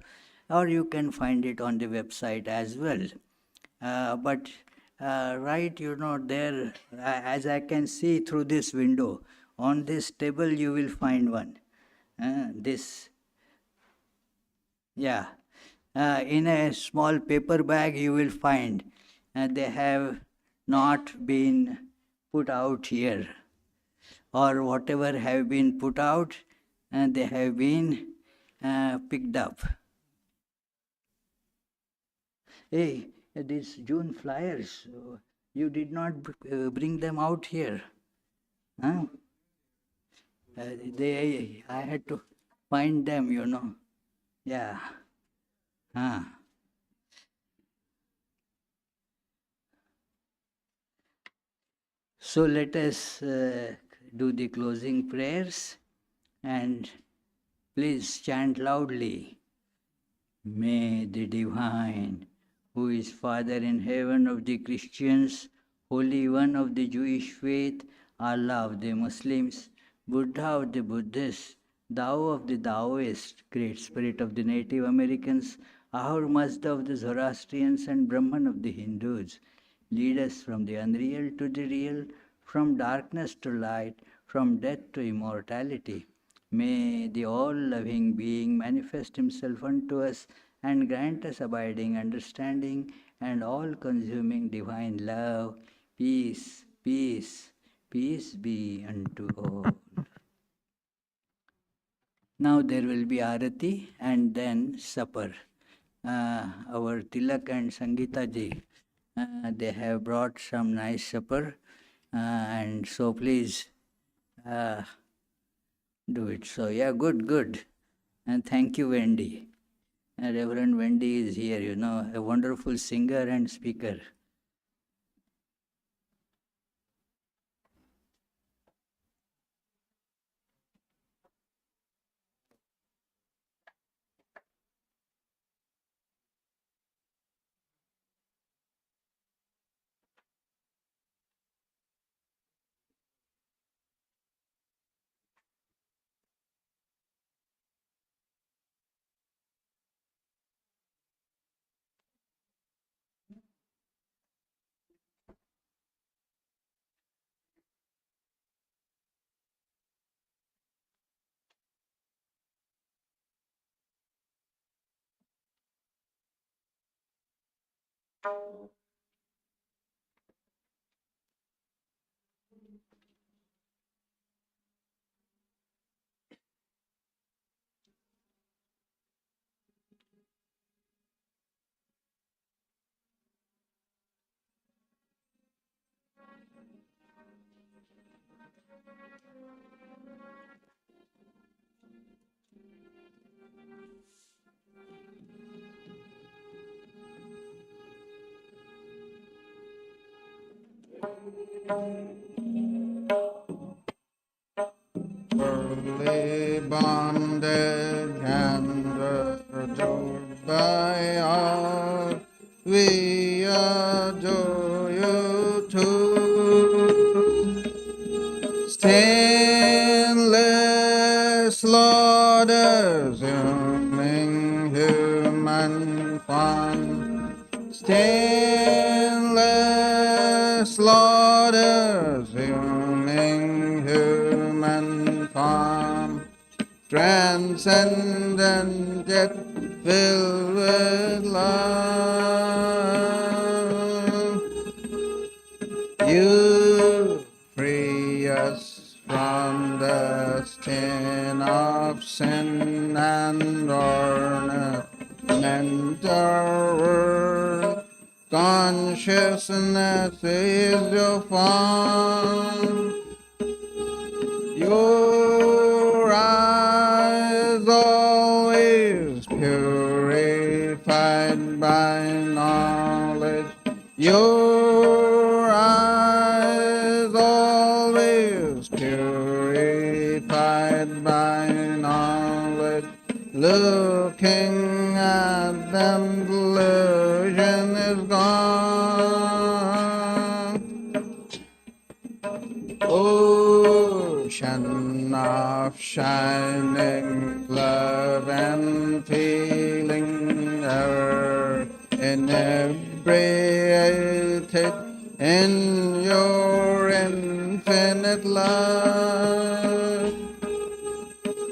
or you can find it on the website as well. But right, you know, there, as I can see through this window, on this table you will find one. This, yeah. In a small paper bag you will find. They have not been put out here, or whatever have been put out, they have been picked up. Hey, these June flyers, you did not bring them out here. Huh? I had to find them, you know. Yeah. Huh. So let us do the closing prayers and please chant loudly. May the Divine, who is Father in heaven of the Christians, Holy One of the Jewish faith, Allah of the Muslims, Buddha of the Buddhists, Tao of the Taoists, Great Spirit of the Native Americans, Ahura Mazda of the Zoroastrians, and Brahman of the Hindus, lead us from the unreal to the real, from darkness to light, from death to immortality. May the all-loving being manifest himself unto us and grant us abiding understanding and all-consuming divine love. Peace, peace, peace be unto all. Now there will be arati and then supper. Our Tilak and Sangeeta ji, they have brought some nice supper, and so please do it. So yeah, good. And thank you, Wendy. Reverend Wendy is here, you know, a wonderful singer and speaker. Early bondage and adored by all, we adore you too. Stainless slaughters, human fun. Stainless slaughters, human form, transcendent yet filled with love. You free us from the stain of sin and ornament our world. Consciousness is your form. Your eyes always purified by knowledge. Your eyes always purified by knowledge. Looking at them, delusion is gone. Ocean of shining love and feeling, ever inebriated in your infinite love.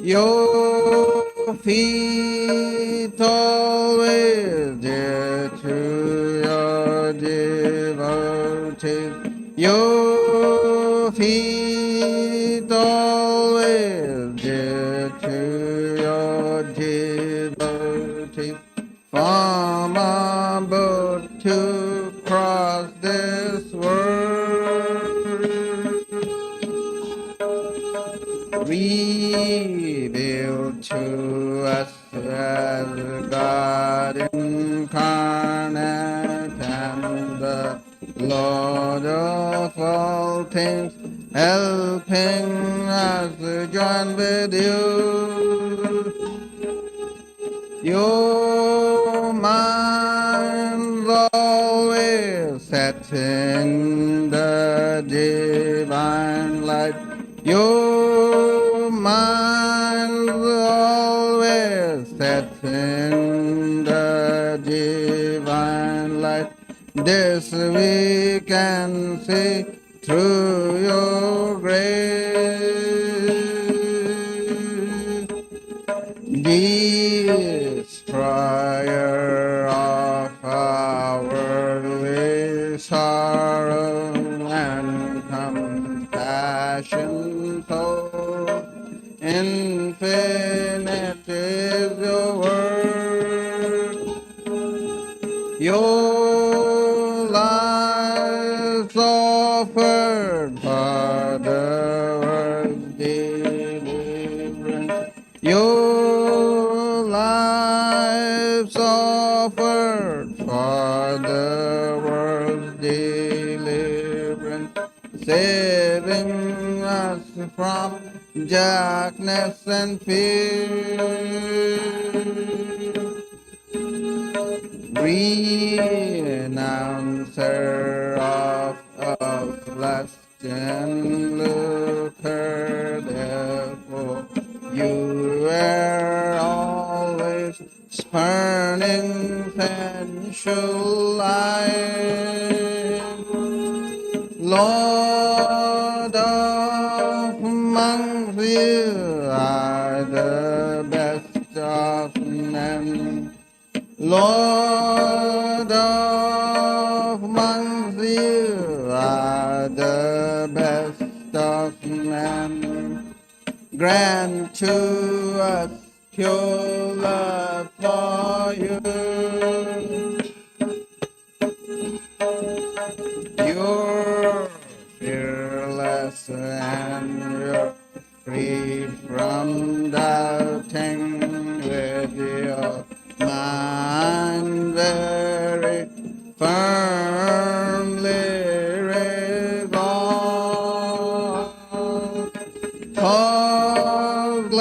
Your feet always dear to your devotees. Your feet always dear to your devotees. From a boat to cross this world, incarnate and the Lord of all things, helping us to join with you. Your mind's always set in the divine light. Your mind's always set in the divine light. This we can see through your grace. Destroyer of our worldly sorrow and compassion so infinite is your word. Your life's offered for the world's deliverance. Your life's offered for the world's deliverance, saving us from darkness and fear. Renouncer of lust and lucre, therefore you were always spurning sensual life. Lord of monks, you are the best of men. Lord of monks, you are the best of men. Grant to us pure love for you. You're fearless and you're free from doubting, with your mind very firmly resolved. Causeless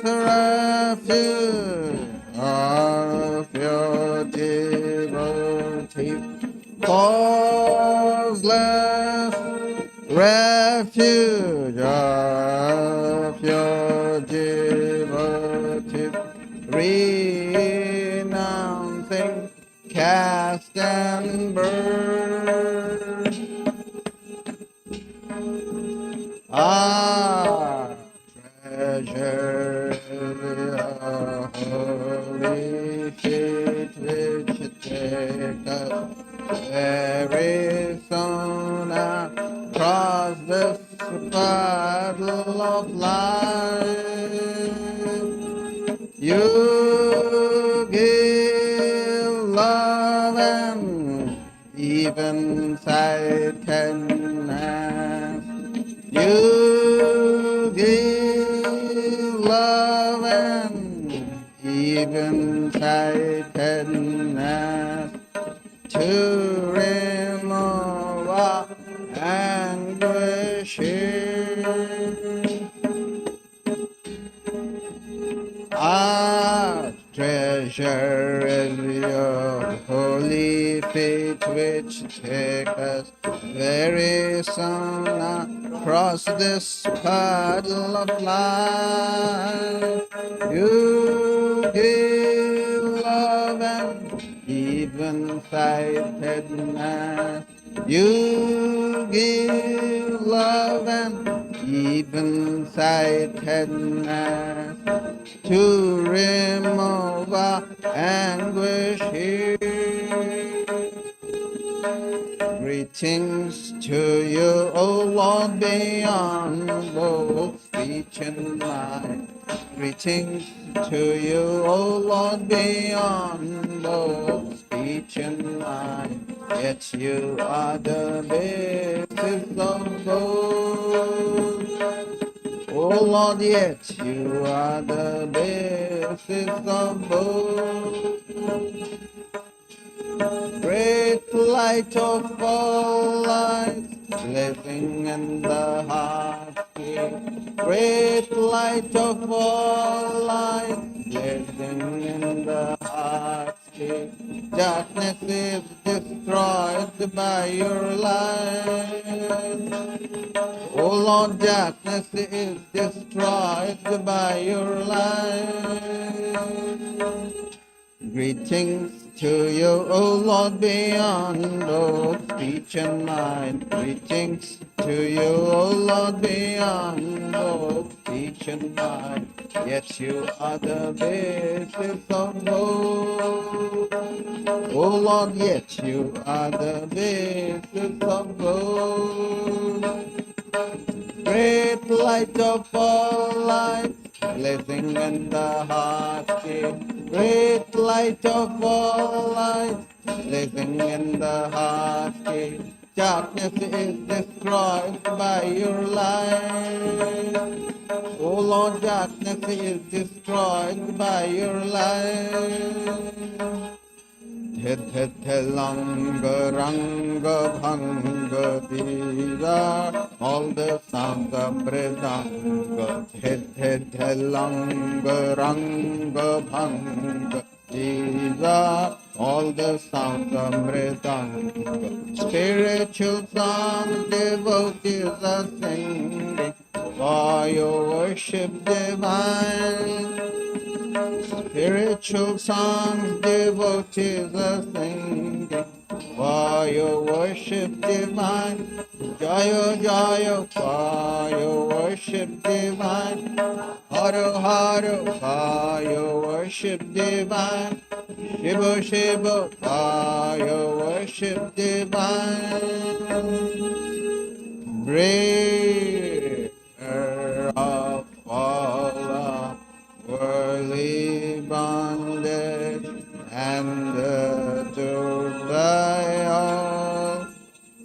refuge of your devotee. Causeless refuge of your devotee, renouncing caste and birth. Our treasure is a holy feet which take us very soon across this paddle of life. You give love and even sightedness. You give love and even sightedness to remove our anguish here. Our treasure is your holy feet which take us very soon across this puddle of life. You give love and even sightedness. You give love and even sightedness to remove our anguish here. Greetings to you, O Lord, beyond both speech and mind. Greetings to you, O Lord, beyond both speech and mind. Yet you are the basis of both. Oh Lord, yet you are the basis forces of both. Great light of all lights, blazing in the heart. Great light of all lights, blazing in the heart. Darkness is destroyed by your light. Oh Lord, darkness is destroyed by your light. Greetings to you, O Lord, beyond all speech and mind. Greetings to you, O Lord, beyond all speech and mind. Yet you are the basis of hope. O Lord, yet you are the basis of hope. Great light of all lights, blazing in the heart. Great light of all lights, blazing in the heart. Darkness is destroyed by your light. Oh Lord, darkness is destroyed by your light. Langa Ranga Bhanga Dira, all the sounds of Mridanga. Langa Ranga Bhanga Dira, all the sounds of Mridanga. Spiritual songs devotees are singing for your worship divine. Spiritual songs devotees are singing for your worship divine. Jaya Jaya for your worship divine. Hara Hara for your worship divine. Shiva Shiva for your worship divine. Breaker of all worldly bondage and adored by all,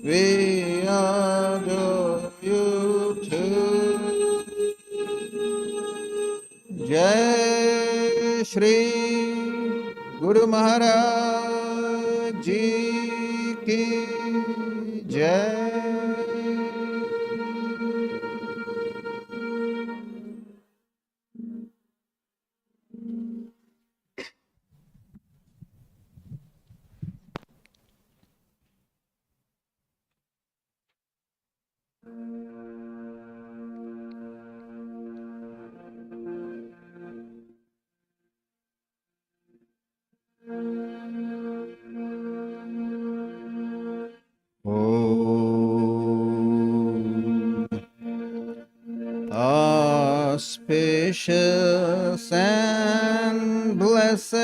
we adore you too. Jai Shri Guru Maharaj Ji Ki Jai. Om auspicious and blessed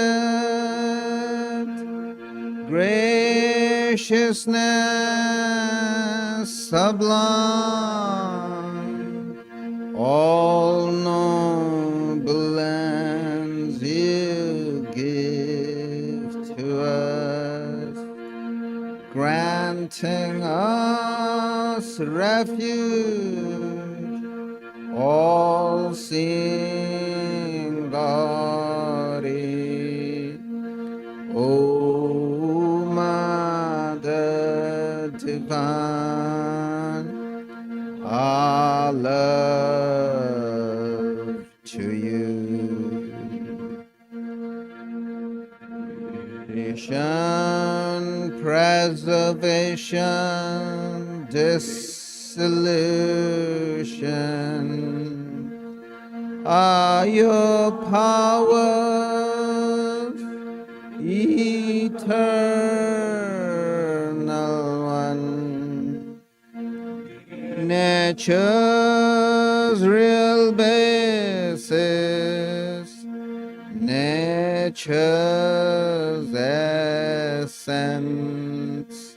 graciousness sublime, all noble ends you give to us, granting us refuge, all seeing glory. O Mother Divine, our love to you. Creation, preservation, dissolution are your powers, eternal one. Nature's real basis, nature's essence.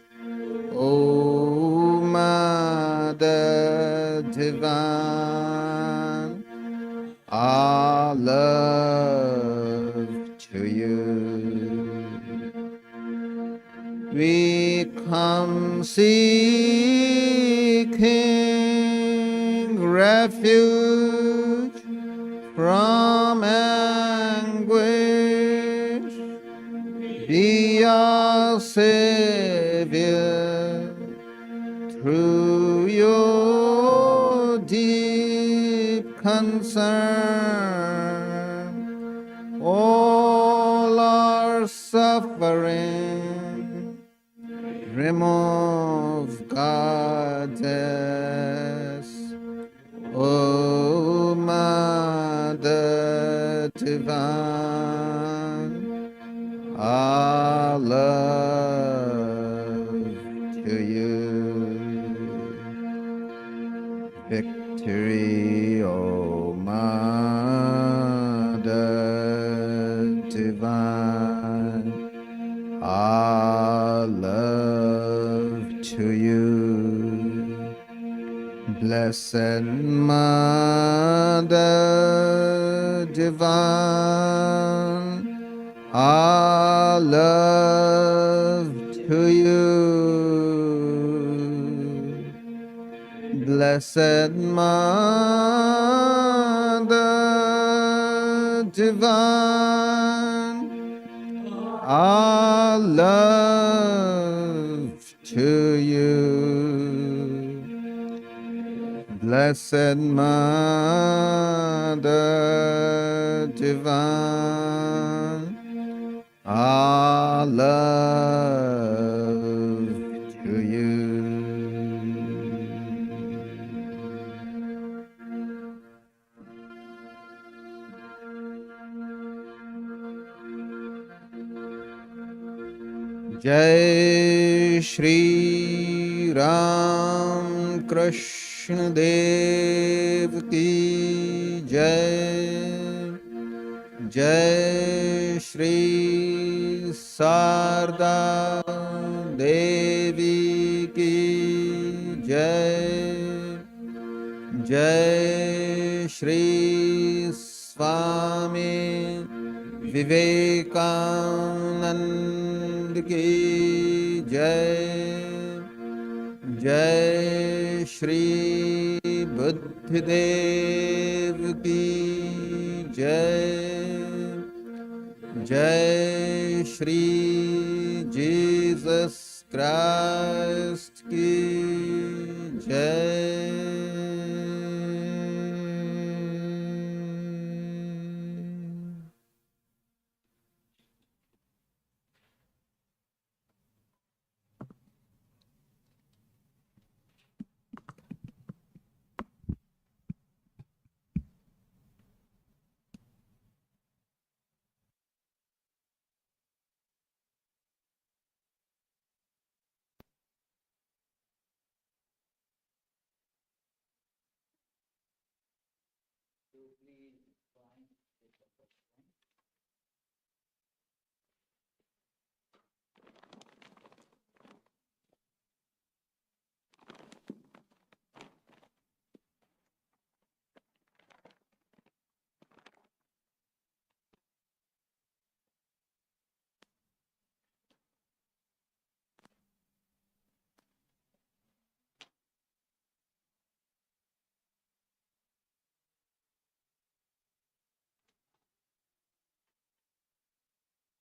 O Mother Divine, our love to you. We come seeking refuge from anguish be our Savior through your deep concern. All our suffering remove, Goddess. O Mother Divine, our love to you. Victory, O Mother Divine, our love to you. Blessed Mother Divine, our love to you. Blessed Mother Divine, our love to you. Blessed Mother Divine, our love to you. Jai Shri Ram Krishna Dev Ki Jai. Jai Shri Sarda Devi Ki Jai. Jai Shri Swami Vivekananda Ki Jai. Jai Shri Buddhadev Ki Jai. Jai Shri Jesus Christ Ki Jai.